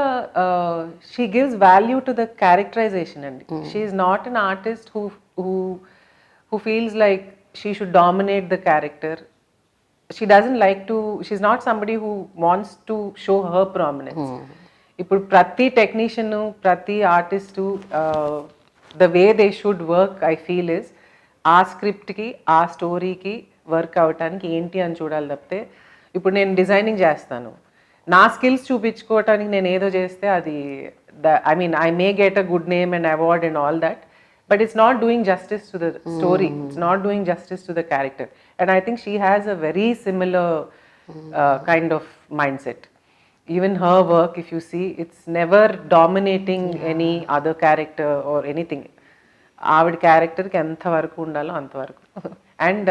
she gives value to the characterization అండి. She is not an artist who feels like she should dominate the character. She doesn't like to, she's not somebody who wants to show her prominence. ఇప్పుడు ప్రతి technician, ప్రతి artist the way they should work I feel is ఆ స్క్రిప్ట్కి, ఆ స్టోరీకి work అవటానికి ఏంటి అని చూడాలి తప్పితే, ఇప్పుడు నేను డిజైనింగ్ చేస్తాను, నా స్కిల్స్ చూపించుకోవటానికి నేను ఏదో చేస్తే అది I mean I may get a good name and award and all that, but it's not doing justice to the story. It's not doing justice to the character, and I think she has a very similar kind of mindset. Even her work, if you see, it's never dominating any other character or anything. Our character ki anta varaku undalo anta varaku, and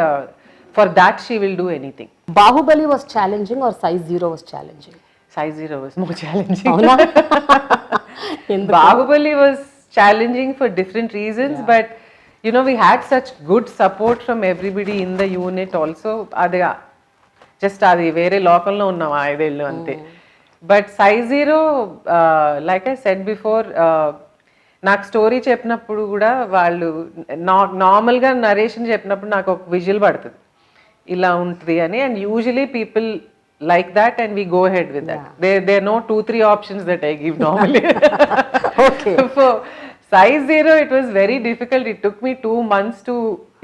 for that she will do anything. Bahubali was challenging or Size Zero was challenging? Size Zero was more challenging. Avuna? Bahubali was challenging for different reasons, but you know, we had such good support from everybody in the unit also. Adi just adi vere local lo unnam 5 ellu ante. But Size Zero, like I said before, నాకు story చెప్పినప్పుడు కూడా వాళ్ళు నార్మల్గా narration చెప్పినప్పుడు నాకు ఒక visual పడుతుంది ఇలా ఉంటుంది అని, and usually people like that and we go ahead with that. There are no 2-3 options that I give normally. Okay. For Size Zero, it was very difficult. It took me 2 months to,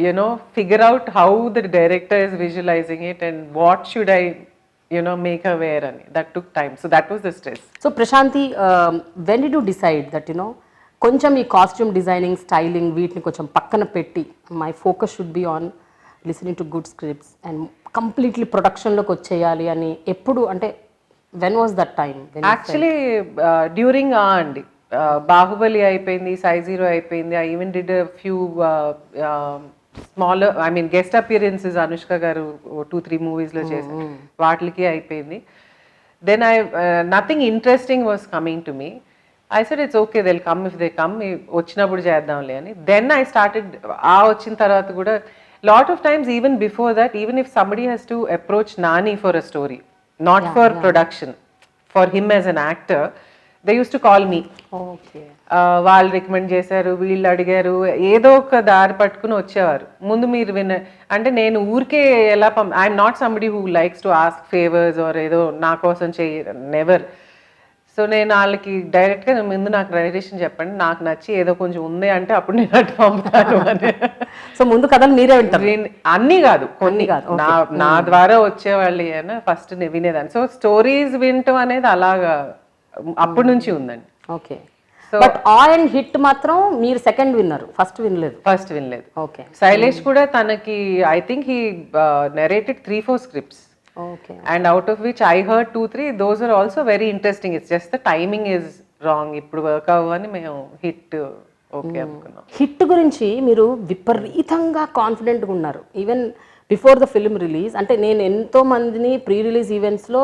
you know, figure out how the director is visualizing it and what should I, you know, make her wear. And that took time. So that was the stress. So Prashanti, when did you decide that, you know, కొంచెం ఈ costume designing, styling వీటిని కొంచెం పక్కన పెట్టి my focus should be on listening to good scripts and completely ప్రొడక్షన్లోకి వచ్చేయాలి అని ఎప్పుడు, అంటే when was that time? Actually during అండి బాహుబలి అయిపోయింది, Size Zero అయిపోయింది. I even did few smaller I mean guest appearances Anushka garu 2-3 మూవీస్లో చేశారు, వాటికి అయిపోయింది. Then nothing interesting was coming to me. I said it's okay, they'll come if they come, వచ్చినప్పుడు చేద్దాంలే అని. Then I started వచ్చిన తర్వాత కూడా lot of times, even before that, even if somebody has to approach Nani for a story, not for production, for him as an actor, they used to call me. Okay. వాళ్ళు recommend చేశారు, వీళ్ళు అడిగారు, ఏదో ఒక దారి పట్టుకుని వచ్చేవారు. ముందు మీరు అంటే నేను ఊరికే ఎలా I'm not somebody who likes to ask favours or ఏదో నా కోసం నెవర్. సో నేను వాళ్ళకి డైరెక్ట్గా ముందు నాకు డైరెక్షన్ చెప్పండి, నాకు నచ్చి ఏదో కొంచెం ఉంది అంటే అప్పుడు నేను అటు పంపుతాను అని. సో ముందు కథలు మీరే వింటారు? అన్నీ కాదు, కొన్ని కాదు, నా ద్వారా వచ్చేవాళ్ళు అయినా ఫస్ట్ వినేదాన్ని. సో స్టోరీస్ వినటం అనేది అలాగా అప్పటి నుంచి ఉందండి. Okay. So but and hit మాత్రం మీరు సెకండ్ విన్నారు, ఫస్ట్ వినలేదు? ఫస్ట్ వినలేదు. ఓకే. శైలేష్ కూడా తనకి I think he narrated 3-4 scripts. Okay. And out of which I heard 2-3, those are also very interesting. It's just the timing is wrong. ఇప్పుడు work అవ్వని మేము హిట్ ఓకే అనుకున్నాం. హిట్ గురించి మీరు విపరీతంగా కాన్ఫిడెంట్గా ఉన్నారు even before the film release. అంటే నేను ఎంతో మందిని ప్రీ రిలీజ్ ఈవెంట్స్లో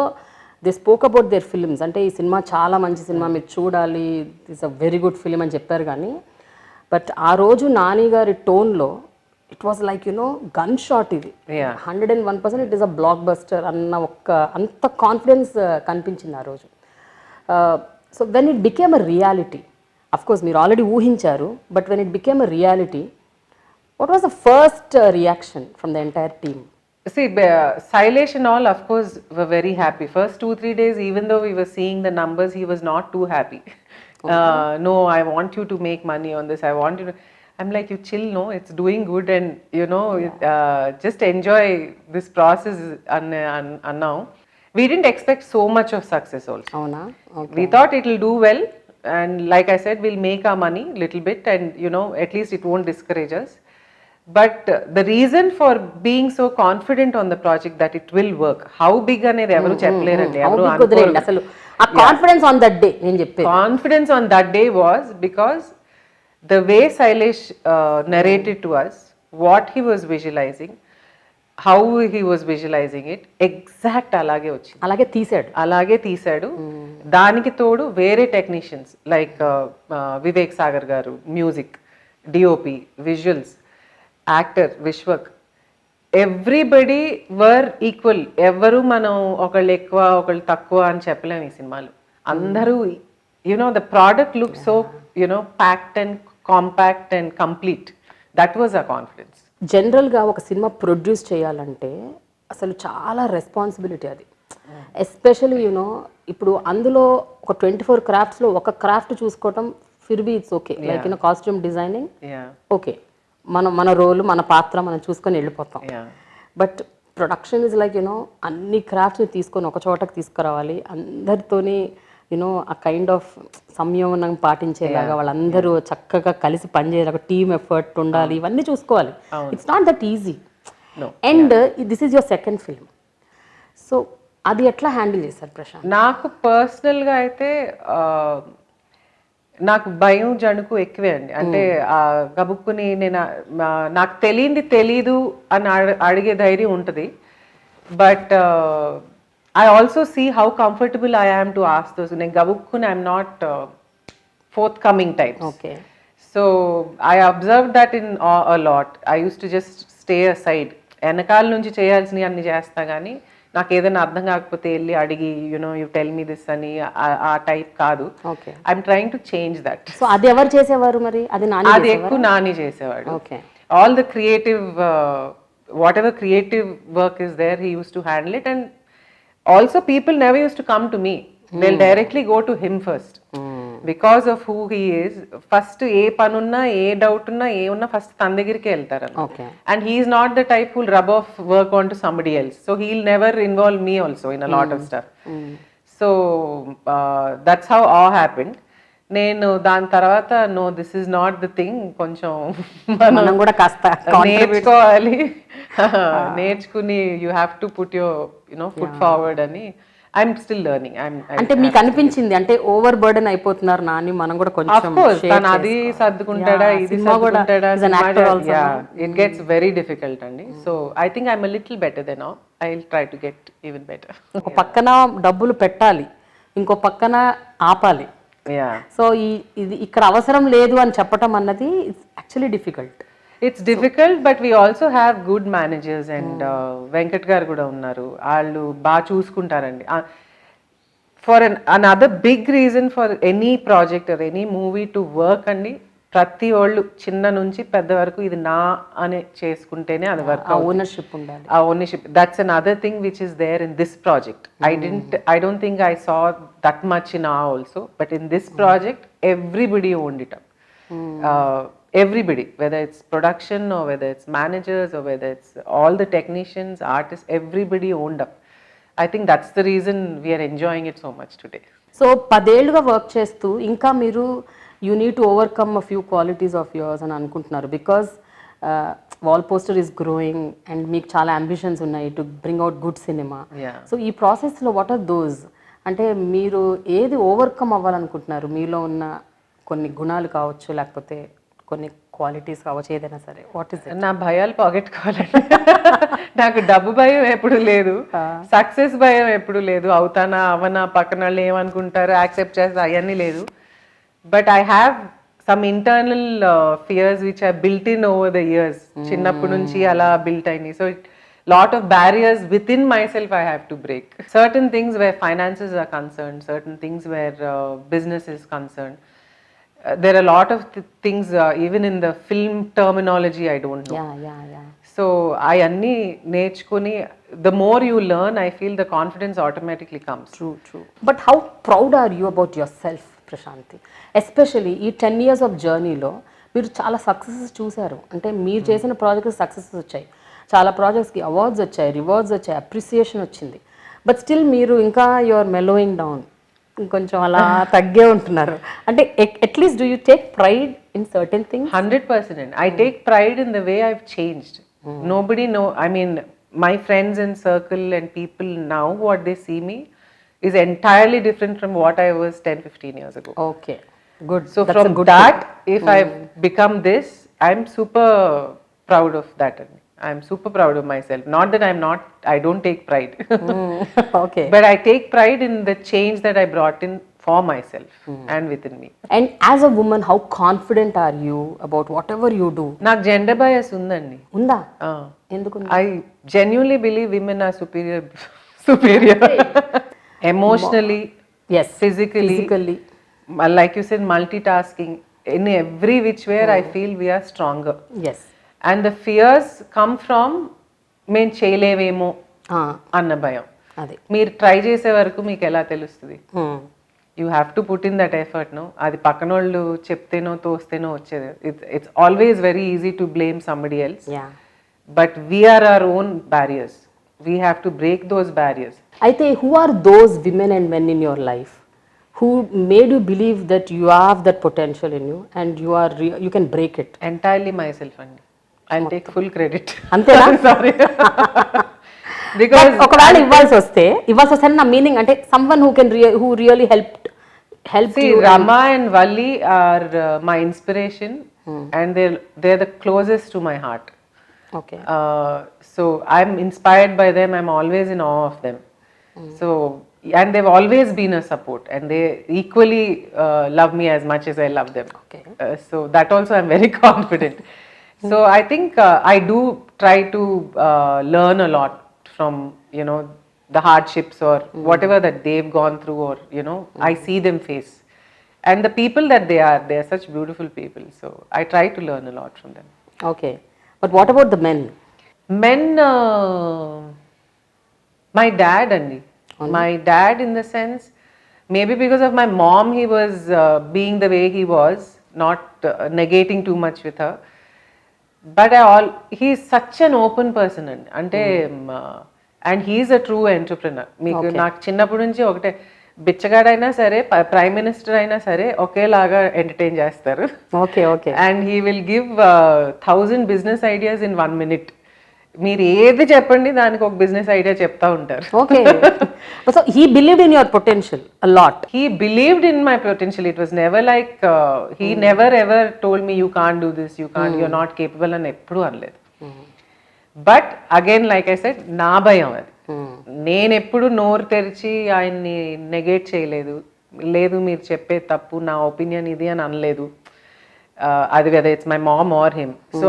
they spoke about their films, అంటే ఈ సినిమా చాలా మంచి సినిమా, మీరు చూడాలి, it's a very good film అని చెప్పారు. కానీ బట్ ఆ రోజు నాని గారి టోన్లో it was like gun shot, ఇది 101% it is a blockbuster అన్న అంత కాన్ఫిడెన్స్ కనిపించింది ఆ రోజు. So when it became a reality, of course మీరు ఆల్రెడీ ఊహించారు, but when it became a reality, what was the first reaction from the entire team? See, Sailesh and all, of course, were very happy. First 2-3 days, even though we were seeing the numbers, he was not too happy. No, I want you to make money on this. I want you to. I'm like, you chill, no, it's doing good, and you know, just enjoy this process. And now, we didn't expect so much of success also. Oh, no? Okay. We thought it will do well, and like I said, we'll make our money little bit, and you know, at least it won't discourage us. But the reason for being so confident on the project that it will work, how big అనేది ఎవరు చెప్పలేరండి, ఎవరు వదిలేండి అసలు ఆ confidence on that day నేను చెప్పేది. Confidence on that day was because the way Sailesh narrated to us what he was visualizing, how he was visualizing it, exact అలాగే వచ్చింది, అలాగే తీసాడు. దానికి తోడు వేరే టెక్నీషియన్స్ లైక్ వివేక్ సాగర్ గారు, music, DOP, visuals, actor Vishwak, everybody were equal. ఎవరు మనం ఒకళ్ళు ఎక్కువ ఒకళ్ళు తక్కువ అని చెప్పలేము ఈ సినిమాలో. అందరూ the product look so packed and compact and complete. That was a confidence. జనరల్గా ఒక సినిమా ప్రొడ్యూస్ చేయాలంటే అసలు చాలా రెస్పాన్సిబిలిటీ అది. ఎస్పెషల్లీ ఇప్పుడు అందులో ఒక 24 క్రాఫ్ట్స్లో ఒక క్రాఫ్ట్ చూసుకోవటం ఫిర్బీ it's okay, like costume designing okay, మన రోల్ మన పాత్ర మనం చూసుకొని వెళ్ళిపోతాం. బట్ ప్రొడక్షన్ ఇస్ లైక్ అన్ని క్రాఫ్ట్స్ని తీసుకొని ఒక చోటకి తీసుకురావాలి, అందరితోని ఆ కైండ్ ఆఫ్ సంయమనం పాటించేలాగా వాళ్ళందరూ చక్కగా కలిసి పనిచేయాలి, టీమ్ ఎఫర్ట్ ఉండాలి, ఇవన్నీ చూసుకోవాలి. It's not that easy. And this is your second film, so అది ఎట్లా హ్యాండిల్ చేశారు ప్రశాంత్? నాకు పర్సనల్గా అయితే నాకు భయం జణుకు ఎక్కువే అండి. అంటే గబుక్కుని నేను నాకు తెలీదు అని అడిగే ధైర్యం ఉంటుంది. But I also see how comfortable I am to ask those. నేను గబుక్కుని I'm not forthcoming types. Okay. So I observed that in a lot. I used to just stay aside. వెనకాల నుంచి చేయాల్సినవి అన్ని చేస్తా, కానీ నాకు ఏదైనా అర్థం కాకపోతే వెళ్ళి అడిగి యు టెల్ మీ దిస్ అని ఆ టైప్ కాదు. I'm trying to change that. So అది ఎవరు చేసేవారు మరి? అది ఎక్కువ నాని చేసేవాడు. All the creative whatever creative work is there he used to handle it. And also people never used to come to me. They'll directly go to him first because of who he is. First ఏ పనున్నా ఏ doubt ఉన్నా ఏ ఉన్నా first తన దగ్గరికి వెళ్తారు. And he is not the type who'll rub off work onto somebody else, so he'll never involve me also in a lot of stuff. So that's how all happened. నేను దాని తర్వాత no this is not the thing, కొంచెం మనం కూడా కాస్త నేర్చుకోవాలి, నేర్చుకుని you have to put your foot forward అని. I'm still learning. అంటే మీకు అనిపించింది అంటే ఓవర్ బర్డెన్ అయిపోతున్నారు నాని, మనం కూడా కొంచెం అది సర్దుకుంటాడా ఇది సర్దుకుంటాడా, ఇట్ గెట్స్ వెరీ డిఫికల్ట్ అండి. So I think I'm a little better than now. I will try to get even better. ఒక పక్కన డబ్బులు పెట్టాలి, ఇంకో పక్కన ఆపాలి. సో ఇది ఇక్కడ అవసరం లేదు అని చెప్పటం అన్నది actually difficult. It's difficult, but we also have good managers. And Venkat garu కూడా ఉన్నారు, వాళ్ళు బాగా చూసుకుంటారండి. For another big reason for any project or any movie to work అండి, ప్రతి వాళ్ళు చిన్న నుంచి పెద్ద వరకు ఇది నా అని చేసుకుంటేనే అది వర్క్. ఓనర్షిప్ ఉండాలి. ఆ ownership, that's another thing which is there in this project. I don't think I saw that much in our also, but in this project everybody owned it up. Everybody, whether it's production or whether it's managers or whether it's all the technicians, artists, everybody owned up. I think that's the reason we are enjoying it so much today. So 10 ఏళ్ళుగా work చేస్తూ ఇంకా మీరు you need to overcome a few qualities of yours అని అనుకుంటున్నారు, because wall poster is growing and మీకు చాలా ambitions ఉన్నాయి to bring out good cinema. So ఈ ప్రాసెస్లో వాట్ ఆర్ దోస్, అంటే మీరు ఏది ఓవర్కమ్ అవ్వాలనుకుంటున్నారు? మీలో ఉన్న కొన్ని గుణాలు కావచ్చు, లేకపోతే కొన్ని క్వాలిటీస్ కావచ్చు, ఏదైనా సరే. వాట్ ఈస్ నా భయాలు పోగొట్టుకోవాలండి. నాకు డబ్బు భయం ఎప్పుడు లేదు, సక్సెస్ భయం ఎప్పుడు లేదు, అవుతానా అవనా పక్కన వాళ్ళు ఏమనుకుంటారు యాక్సెప్ట్ చేస్తా అవన్నీ లేదు. But I have some internal fears which are built in over the years. చిన్నప్పటి నుంచి అలా built అయినాయి. So lot of barriers within myself I have to break. Certain things where finances are concerned, certain things where business is concerned. There are a lot of things even in the film terminology I don't know. Yeah. So I anni నేర్చుకుని, the more you learn, I feel the confidence automatically comes. True. But how proud are you about yourself, Prashanti? Especially ఈ 10 years of జర్నీలో మీరు చాలా successes చూశారు. అంటే మీరు చేసిన projects successes వచ్చాయి, చాలా ప్రాజెక్ట్స్కి అవార్డ్స్ వచ్చాయి, రివార్డ్స్ వచ్చాయి, అప్రిసియేషన్ వచ్చింది. బట్ స్టిల్ మీరు ఇంకా యూఆర్ మెలోయింగ్ డౌన్, ఇంకొంచెం అలా తగ్గే ఉంటున్నారు. అంటే at least do you take pride in certain things? 100%. I take pride in the way I've changed. Nobody know. I mean, my friends and circle and people now, what they see me is entirely different from what I was 10-15 years ago. Okay, good. So That's a from good that, thing. if I've become this, I'm super proud of that. I'm super proud of myself. Not that I don't take pride. Okay. But I take pride in the change that I brought in for myself and within me. And as a woman, how confident are you about whatever you do? నాకు gender bias ఉందండి. ఉందా? ఎందుకు? I genuinely believe women are superior emotionally, Yes, physically, like you said, multitasking. In every which way, I feel we are stronger. Yes. And the fears come from మేము చేయలేవేమో అన్న భయం. అదే మీరు try చేసే వరకు మీకు ఎలా తెలుస్తుంది? You have to put in that effort. No, అది పక్కన వాళ్ళు చెప్తేనో తోస్తేనో వచ్చేది. It's always very easy to blame somebody else. But we're our own barriers. We have to break those barriers. అయితే who are those women and men in your life who made you believe that you have that potential in you and you can break it? Entirely myself అండి. I'll take full credit. అంతేనా? Sorry. Because ఒకవేళ ఇవ్వాల్సి వస్తే నా meaning అంటే someone who really helped see, you. Rama and Valli are my inspiration and they're the closest to my heart. Okay. So I'm inspired by them. I'm always in awe of them. So, and they've always been a support and they equally love me as much as I love them. Okay. So that also I'm very confident. So I think I do try to learn a lot from, you know, the hardships or whatever that they've gone through, or, you know, I see them face. And the people that they are such beautiful people. So I try to learn a lot from them. Okay. But what about the men? Men, my dad andi. My dad, in the sense, maybe because of my mom, he was being the way he was, not negating too much with her. But he's such an open person ante, and he's a true entrepreneur. Meeku నాకు చిన్నప్పటి నుంచి ఒకటే, బిచ్చగాడైనా సరే prime minister అయినా సరే ఒకేలాగా entertain చేస్తారు. Okay okay. And he will give 1000 business ideas in 1 minute. మీరు ఏది చెప్పండి దానికి ఒక బిజినెస్ ఐడియా చెప్తా ఉంటారు. Okay. So he believed in your potential a lot. He believed in my potential. It was never like he never ever told me you can't do this, you're not capable అని ఎప్పుడు అనలేదు. But again like I said, నా భయం అది. నేను ఎప్పుడు నోరు తెరిచి ఆయన్ని నెగేట్ చేయలేదు. లేదు మీరు చెప్పే తప్పు, నా ఒపీనియన్ ఇది అని అనలేదు. అది whether it's my mom or him. So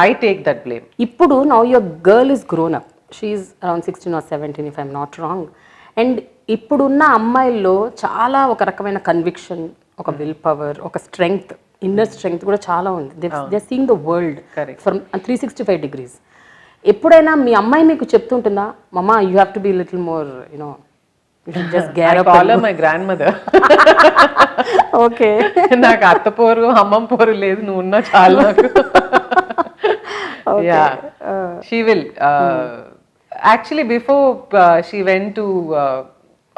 I take that blame. ఇప్పుడు now your girl is grown up. She is around 16 or 17 if I'm not wrong. And ఇప్పుడున్న అమ్మాయిల్లో చాలా ఒక రకమైన కన్విక్షన్, ఒక విల్ పవర్, ఒక స్ట్రెంగ్త్, ఇన్నర్ స్ట్రెంగ్త్ కూడా చాలా ఉంది. They seeing the world from 365 degrees. ఎప్పుడైనా మీ అమ్మాయి మీకు చెప్తుంటుందా, మమ్మా you have to be little more you know just gear up? I call her my grandmother. Okay. నాకు అత్త పోరు అమ్మమ్మ పోరు లేదు, నువ్వు ఉన్నా చాలు నాకు. Yeah, she will. Actually, before she went to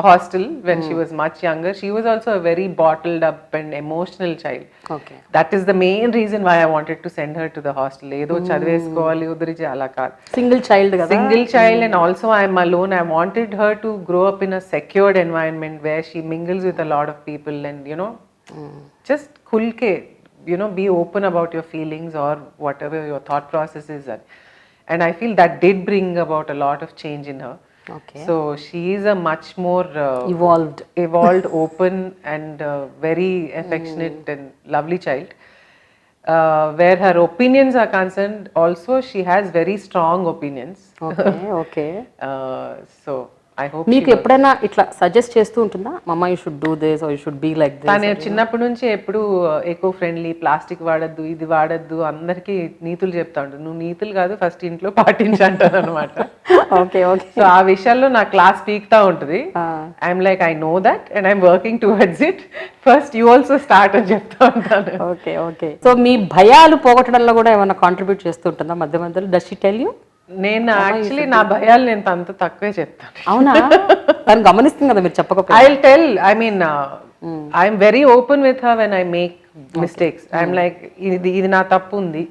hostel when she was much younger, she was also a very bottled up and emotional child. Okay. That is the main reason why I wanted to send her to the hostel. Edo chadvesukovali udriji ala kaadu. Single child kada? Single child, and also I am alone. I wanted her to grow up in a secured environment where she mingles with a lot of people and, you know, just khulke, you know, be open about your feelings or whatever your thought process is. And I feel that did bring about a lot of change in her. Okay. So she is a much more evolved, open and very affectionate and lovely child. Where her opinions are concerned, also she has very strong opinions. Okay. So I hope మీకు ఎప్పుడైనా ఇట్లా suggest చేస్తూ ఉంటుందా, mamma you should do this or you should be like this? తను చిన్నప్పటి నుంచి ఎప్పుడు eco friendly, plastic వాడద్దు, ఇది వాడద్దు, అందరికి నీతులు చెప్తా ఉంటాను. నువ్వు నీతులు కాదు ఫస్ట్ ఇంట్లో పాటించంటాను అనమాట. Okay okay. సో ఆ విషయాల్లో నా క్లాస్ పీక్తా ఉంటుంది. I'm like, I know that and I'm working towards it. First you also start అని చెప్తా ఉంటాను. Okay okay. సో మీ భయాలు పోగొట్టడంలో కూడా ఏమైనా కాంట్రిబ్యూట్ చేస్తూ ఉంటుందా మధ్య మధ్యలో? Does she tell you? నేను యాక్చువల్లీ నా భయాలు నేను అంత తక్కువే చెప్తాను. అవునా? తను గమనిస్తుంది కదా మీరు చెప్పకపోతే. I will tell. I mean I'm very open with her when I make mistakes. I'm like, ఇది నా తప్పు ఉంది.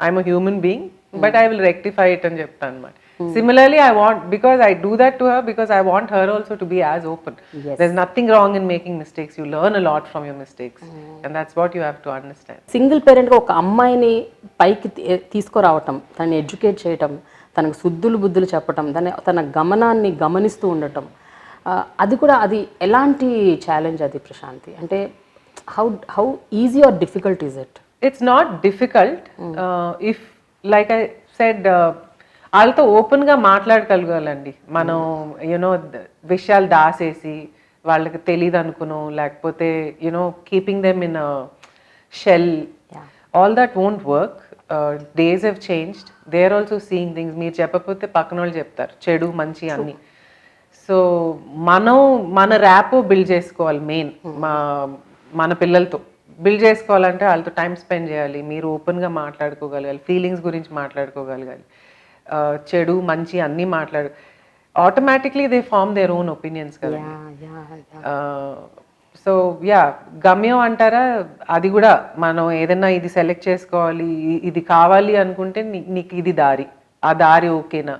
I'm a human being, but I will rectify it అని చెప్తాను అన్నమాట. Similarly, I want, because I do that to her, because I want her also to be as open. Yes. There's nothing wrong in making mistakes. You learn a lot from your mistakes, and that's what you have to understand. Single పేరెంట్గా ఒక అమ్మాయిని పైకి తీసుకురావటం, తనని educate చేయటం, తనకు శుద్ధులు బుద్ధులు చెప్పటం, తన గమనాన్ని గమనిస్తూ ఉండటం, అది ఎలాంటి ఛాలెంజ్ అది ప్రశాంతి? అంటే how easy or difficult is it? It's not difficult if, like I said, వాళ్ళతో ఓపెన్గా మాట్లాడగలగాలండి మనం. యూనో విషయాలు దాసేసి వాళ్ళకి తెలియదు అనుకునో, లేకపోతే you know keeping them in shell, all that won't work. Days have changed, they are also seeing things. మీరు చెప్పకపోతే పక్కన వాళ్ళు చెప్తారు, చెడు మంచి అన్ని. సో మన ర్యాపో బిల్డ్ చేసుకోవాలి మెయిన్. మన పిల్లలతో బిల్డ్ చేసుకోవాలంటే వాళ్ళతో టైం స్పెండ్ చేయాలి, మీరు ఓపెన్గా మాట్లాడుకోగలగాలి, ఫీలింగ్స్ గురించి మాట్లాడుకోగలగాలి, చెడు మంచి అన్నీ automatically they form their own opinions కదా. సో యా, గమ్యం అంటారా, అది కూడా మనం ఏదైనా ఇది సెలెక్ట్ చేసుకోవాలి, ఇది కావాలి అనుకుంటే నీకు ఇది దారి, ఆ దారి ఓకేనా.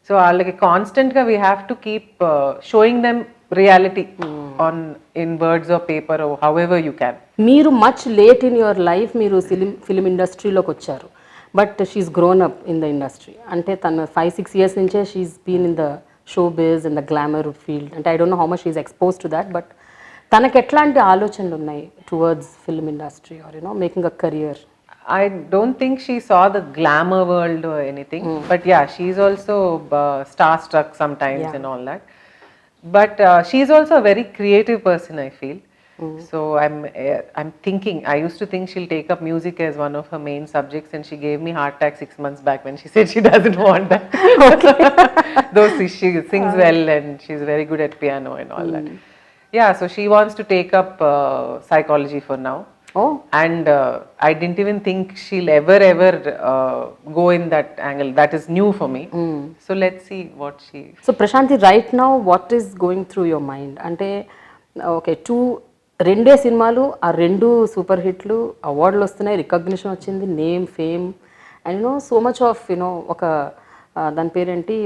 సో వాళ్ళకి కాన్స్టెంట్గా we have to keep showing them reality in words or paper or however you can. మీరు much late in your life మీరు ఫిలిం ఇండస్ట్రీలోకి వచ్చారు, but she's grown up in the industry. అంటే తను 5-6 years నుంచే she's been in the show base, in the glamour field. అంటే I don't know how much she's expose to that, బట్ తనకు ఎట్లాంటి ఆలోచనలు ఉన్నాయి towards film industry are you know making a career? I don't think she saw the glamour world or anything, but yeah, she's also starstruck sometimes and all that. But she's also a very creative person, I feel. So I'm thinking, I used to think she'll take up music as one of her main subjects, and she gave me heart attack 6 months back when she said she doesn't want that. Though she sings well and she's very good at piano and all that. Yeah, so she wants to take up psychology for now. Oh. And I didn't even think she'll ever go in that angle. That is new for me. So let's see what she... So Prashanti, right now what is going through your mind? Ante okay, రెండే సినిమాలు, ఆ రెండు super హిట్లు, అవార్డులు వస్తున్నాయి, recognition వచ్చింది, name, fame, and you know so much of you know ఒక దాని పేరేంటి,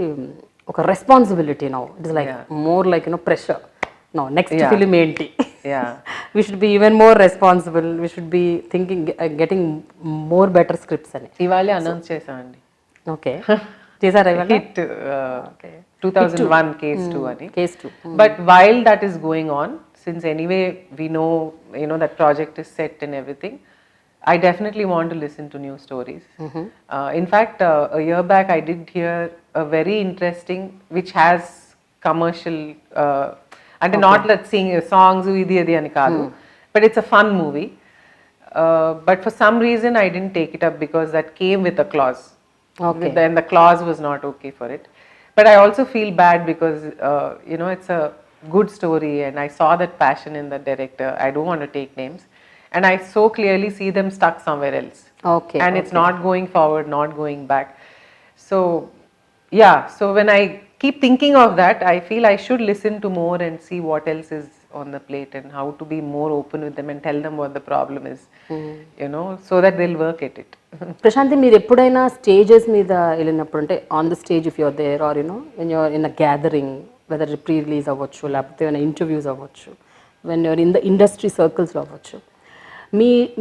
ఒక responsibility now. It is like more like you know pressure now. Next film ఏంటి? We should be even more responsible. We should be thinking, getting more better scripts అని. ఇవాళే announce చేసామండి. Okay, చేశారా ఇవాళ? హిట్ 2001 Case 2 అని. Case 2. But while that is going on, since anyway we know, you know, that project is set and everything, I definitely want to listen to new stories. In fact, a year back I did hear a very interesting, which has commercial అంటే not like sing songs ఇది అది అని కాదు, but it's a fun movie. But for some reason I didn't take it up because that came with a clause, and the clause was not okay for it. But I also feel bad because you know, it's a good story and I saw that passion in the director. I don't want to take names, and I so clearly see them stuck somewhere else. Okay. And it's not going forward, not going back. So yeah, so when I keep thinking of that, I feel I should listen to more and see what else is on the plate and how to be more open with them and tell them what the problem is, you know, so that they'll work at it. Prashanti, మీరు ఎప్పుడైనా stages మీద వెళ్ళినప్పుడు, అంటే on the stage if you're there or you know when you're in a gathering, whether pre release అవ్వచ్చు, లేకపోతే ఏమైనా interviews అవ్వచ్చు, when you're in the industry సర్కిల్స్లో అవ్వచ్చు,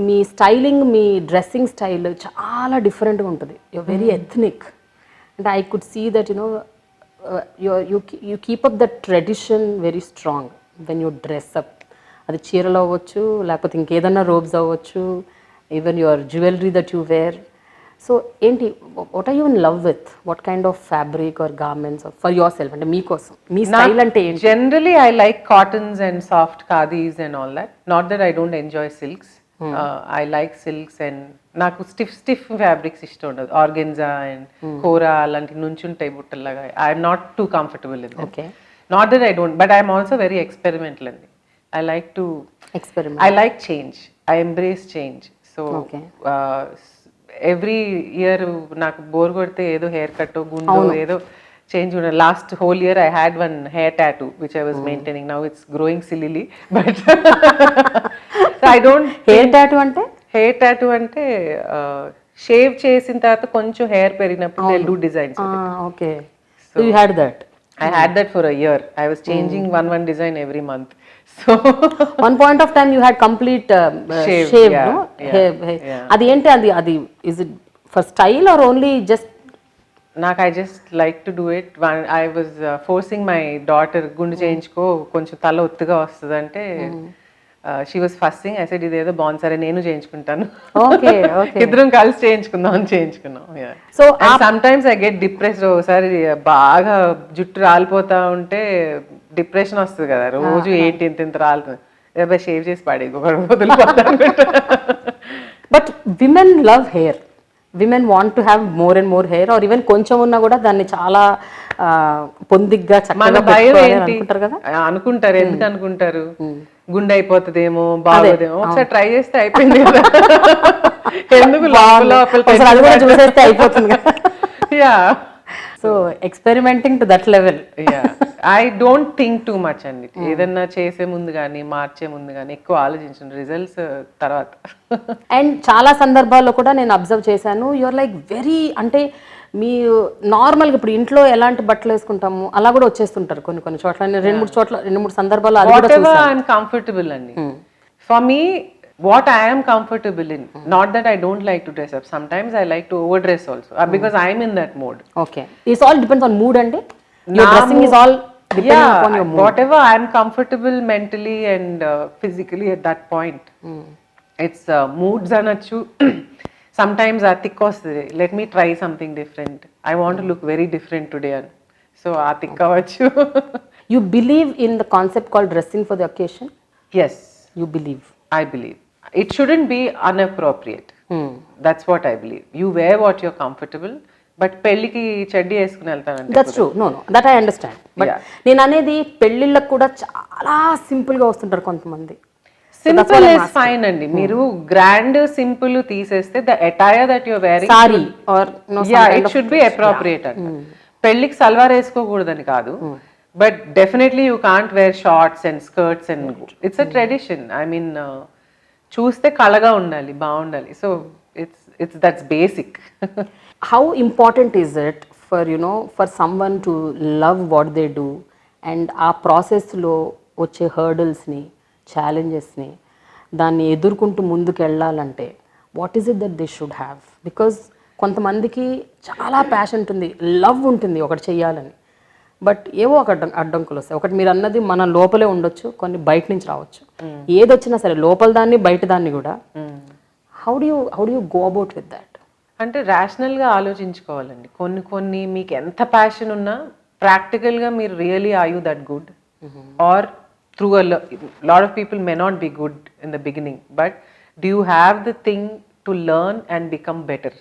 మీ స్టైలింగ్, మీ డ్రెస్సింగ్ స్టైల్ చాలా డిఫరెంట్గా ఉంటుంది. You're very ethnic. అంటే I could see that you know you keep up the tradition very strong when you dress up. అది చీరలు అవ్వచ్చు, లేకపోతే ఇంకేదన్నా రోబ్స్ అవ్వచ్చు, even your jewellery that you wear. So ఏంటి, what are you in love with? What kind of fabric or garments for your self? అంటే మీకోసం మీ స్టైల్ అంటే ఏంటి? Generally I like cottons and soft khadis and all that. Not that I don't enjoy silks. I like silks and నాకు stiff fabrics ఇష్టం ఉండదు. Organza and kora అలాంటి నుంచి ఉంటాయి బుట్టల్లాగా. I'm not too comfortable in that. Not that I don't, but I'm also very experimental అండి. I like to experiment. I like change. I embrace change. So every year నాకు bore కొడితే ఏదో hair cut గుండో ఏదో change. Last whole year I had one hair tattoo which I was maintaining. Now it's growing sillily, but so I don't. Hair tattoo అంటే hair tattoo అంటే shave చేసిన తర్వాత కొంచెం hair పెరిగినప్పుడు they do designs with it. Okay, so you had that. I had that for a year. I was changing one design every month. So one point of time you had complete Shave, shave, yeah, no? yeah. అది ఏంటి, అది is it for style or only just? నాకు I just like to do it. I was forcing my daughter గుండు చేయించుకో కొంచెం తల ఒత్తుగా వస్తుంది అంటే she was fasting. I said ఇదేదో బాగుంది, సరే నేను చేయించుకుంటాను. Okay okay. ఇద్దరం కలిసి చేయించుకుందాం అని చేయించుకున్నాం. So sometimes I get depressed. ఒకసారి బాగా జుట్టు రాలిపోతా ఉంటే డిప్రెషన్ వస్తుంది కదా, రోజు ఏంటి ఇంత రాలుతుంది, ఏదో షేవ్ చేసి పడే వదిలిపోతా. But women love hair, women want to have more and more hair, or even కొంచెం ఉన్నా కూడా దాన్ని చాలా పొందిగ్గా మన చక్కగా భయం పెట్టుకోవాలి ఏంటి అనుకుంటారు కదా. అనుకుంటారు, ఎందుకు అనుకుంటారు, గుండె అయిపోతుందేమో, బాగోదేమో. ఒకసారి ట్రై చేస్తే అయిపోయింది కదా, ఎందుకు అసలు అది కూడా చూసేస్తే అయిపోతుంది కదా. Yeah, so experimenting to that level. Yeah, I don't think too much అండి. ఏదన్నా చేసే ముందు కానీ మార్చే ముందు కానీ ఎక్కువ ఆలోచించండి, రిజల్ట్స్ తర్వాత. అండ్ చాలా సందర్భాల్లో కూడా నేను అబ్జర్వ్ చేశాను, యూఆర్ లైక్ వెరీ, అంటే మీ నార్మల్గా ఇప్పుడు ఇంట్లో ఎలాంటి బట్టలు వేసుకుంటాము అలా కూడా వచ్చేస్తుంటారు కొన్ని కొన్ని చోట్ల. నేను రెండు మూడు సందర్భాల్లో అది కూడా whatever చూశాను. I'm comfortable అండి. For me, what I am comfortable in, not that I don't like to dress up. Sometimes I like to overdress also, because I'm in that mode. Okay, it's all depends on mood అండి. Your dressing is all depending upon your mood. Whatever I'm comfortable mentally and physically at that point. It's moods అనొచ్చు. Sometimes ఆ thick వస్తుంది, let me try something different, I want to look very different today అని. So ఆ thick అవ్వచ్చు. You believe in the concept called dressing for the occasion? Yes, You believe. I believe it shouldn't be inappropriate. That's what I believe. You wear what you're comfortable, but పెళ్ళికి చెడ్డీ వేసుకుని వెళ్తానంటే That's true. No, that I understand. But నేను అనేది పెళ్ళిళ్ళకు కూడా చాలా సింపుల్గా వస్తుంటారు కొంతమంది. సింపుల్ ఇస్ ఫైన్ అండి. మీరు గ్రాండ్ సింపుల్ తీసేస్తే the attire that your wearing sari or it should be appropriate అంట. పెళ్ళికి సల్వార్ వేసుకోకూడదని కాదు, but definitely you can't wear shorts and skirts and it's a tradition. I mean చూస్తే కళగా ఉండాలి, బాగుండాలి. So it's that's basic. How important is it for for someone to love what they do, and ఆ ప్రాసెస్లో వచ్చే హర్డల్స్ని, ఛాలెంజెస్ని దాన్ని ఎదుర్కొంటూ ముందుకు వెళ్ళాలంటే what is it that they should have? Because కొంతమందికి చాలా ప్యాషన్ ఉంటుంది, లవ్ ఉంటుంది ఒకటి చెయ్యాలని, బట్ ఏవో ఒక అడ్డంకులు వస్తాయి. ఒకటి మీరు అన్నది మన లోపలే ఉండొచ్చు, కొన్ని బయట నుంచి రావచ్చు. ఏది వచ్చినా సరే లోపల దాన్ని బయట దాన్ని కూడా how do you go about with that? అంటే ర్యాషనల్గా ఆలోచించుకోవాలండి. కొన్ని మీకు ఎంత ప్యాషన్ ఉన్నా ప్రాక్టికల్గా మీరు really are you that good, or through a lot of people may not be good in the beginning, but do you have the thing to learn and become better?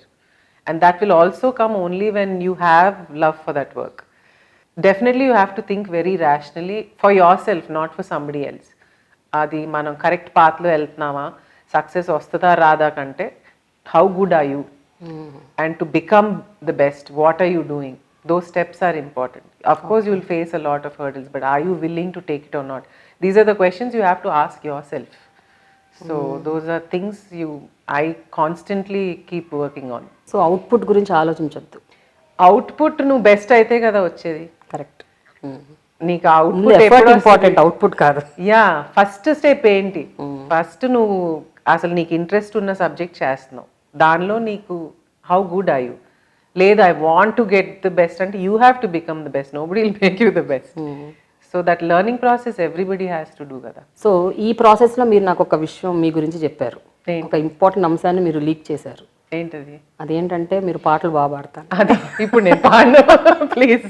And that will also come only when you have love for that work. Definitely you have to think very rationally for yourself, not for somebody else. Adi manam correct path lo veltunama, success vastada rada kante how good are you, and to become the best, what are you doing? Those steps are important. Of course you will face a lot of hurdles, but are you willing to take it or not? These are the questions you have to ask yourself. So those are things I constantly keep working on. So output గురించి ఆలోచించొద్దు. Output నువ్వు best అయితే కదా వచ్చేది. Correct. నీకు output ఎప్పుడు important, output కాదు. Yeah, first step ఏంటి? First నువ్వు అసలు నీకు ఇంట్రెస్ట్ ఉన్న సబ్జెక్ట్ చేస్తున్నావు, దానిలో నీకు హౌ గుడ్ ఆర్ యూ? లేదు I want to get the best అంటే you have to become the best, nobody will make you the best. So that learning process everybody has to do కదా. So ఈ ప్రాసెస్లో మీరు నాకు ఒక విషయం మీ గురించి చెప్పారు, ఒక ఇంపార్టెంట్ అంశాన్ని మీరు లీక్ చేశారు. ఏంటది? అదేంటంటే మీరు పాటలు బాగా పాడతారు. అది ఇప్పుడు నేను పాడను, ప్లీజ్.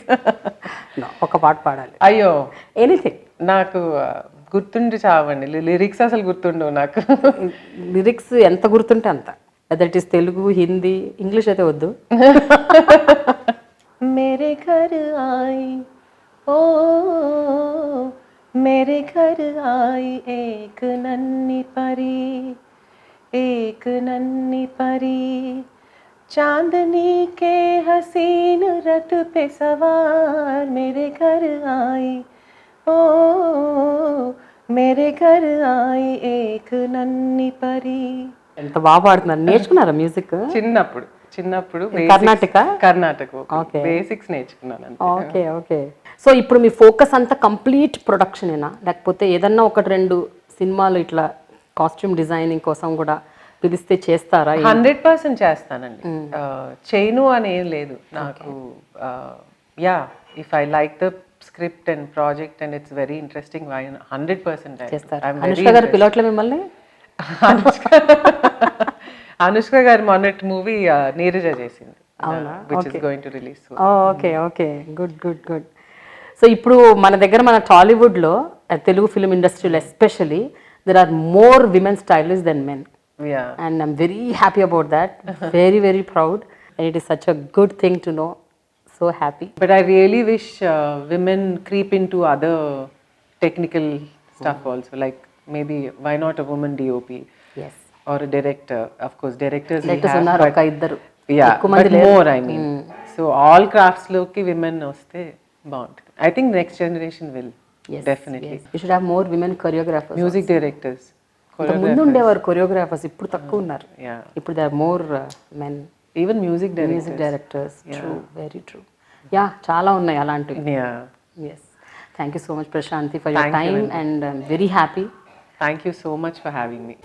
ఒక పాట పాడాలి. అయ్యో, ఎనీథింగ్. నాకు గుర్తుండి చావండి, లిరిక్స్ అసలు గుర్తుండవు నాకు. లిరిక్స్ ఎంత గుర్తుంటే అంత, that is Telugu, Hindi, English అయితే వద్దు. మేరే ఘర్ ఆయి ఓ मेरे घर आई एक नन्ही परी चांदनी के हसीन रथ पे सवार मेरे घर आई, ओ मेरे घर आई एक नन्ही परी. ఎంత బాగా పాడుతున్నారు. నేర్చుకున్నారా మ్యూజిక్? చిన్నప్పుడు కర్ణాటక? కర్ణాటక Okay. బేసిక్స్ నేర్చుకున్నాను అంతే. Okay okay. సో ఇప్పుడు మీ ఫోకస్ అంతా కంప్లీట్ ప్రొడక్షనేనా, లేకపోతే ఏదన్నా ఒకటి రెండు సినిమాలు ఇట్లా కాస్ట్యూమ్ డిజైనింగ్ కోసం కూడా పిలిస్తే చేస్తారా? 100% చేస్తానండి. చేయను అని ఏం లేదు నాకు. Yeah, if I like the script and project and it's very interesting 100% చేస్తారు. అనుష్క గారు పిలవట్లే మిమ్మల్ని? అనుష్క గారు మొన్నటి మూవీ నీరజ చేసింది, which is going to release soon. Okay okay, good good good. So ఇప్పుడు మన దగ్గర మన టాలీవుడ్లో తెలుగు ఫిల్మ్ ఇండస్ట్రీలో especially there are more women stylist than men. Yeah. And I'm very happy about that. Very, very proud. And it is such a good thing to know. So happy. But I really wish women creep into other technical stuff also. Like maybe why not a woman DOP Yes. or a director? Of course, directors we Directors have, ఉన్నారు but ఒక ఇద్దరు. yeah, ఎక్కువ but మంది లేరు. more I mean. So all crafts లోకి women వస్తే బాగుంటుంది. I think next generation will. Yes, Definitely. yes. You should have more women choreographers. Music directors. ముందు ఉండేవారు కొరియోగ్రాఫర్స్, ఇప్పుడు తక్కువ ఉన్నారు. Yeah. ఇప్పుడు they are more men Even music directors. Music directors. True, very true. Yeah, చాలా ఉన్నాయి అలాంటివి. Yeah. Yes. Thank you so much, Prashanti, for your Thank you, time, and I'm very happy. Thank you so much for having me.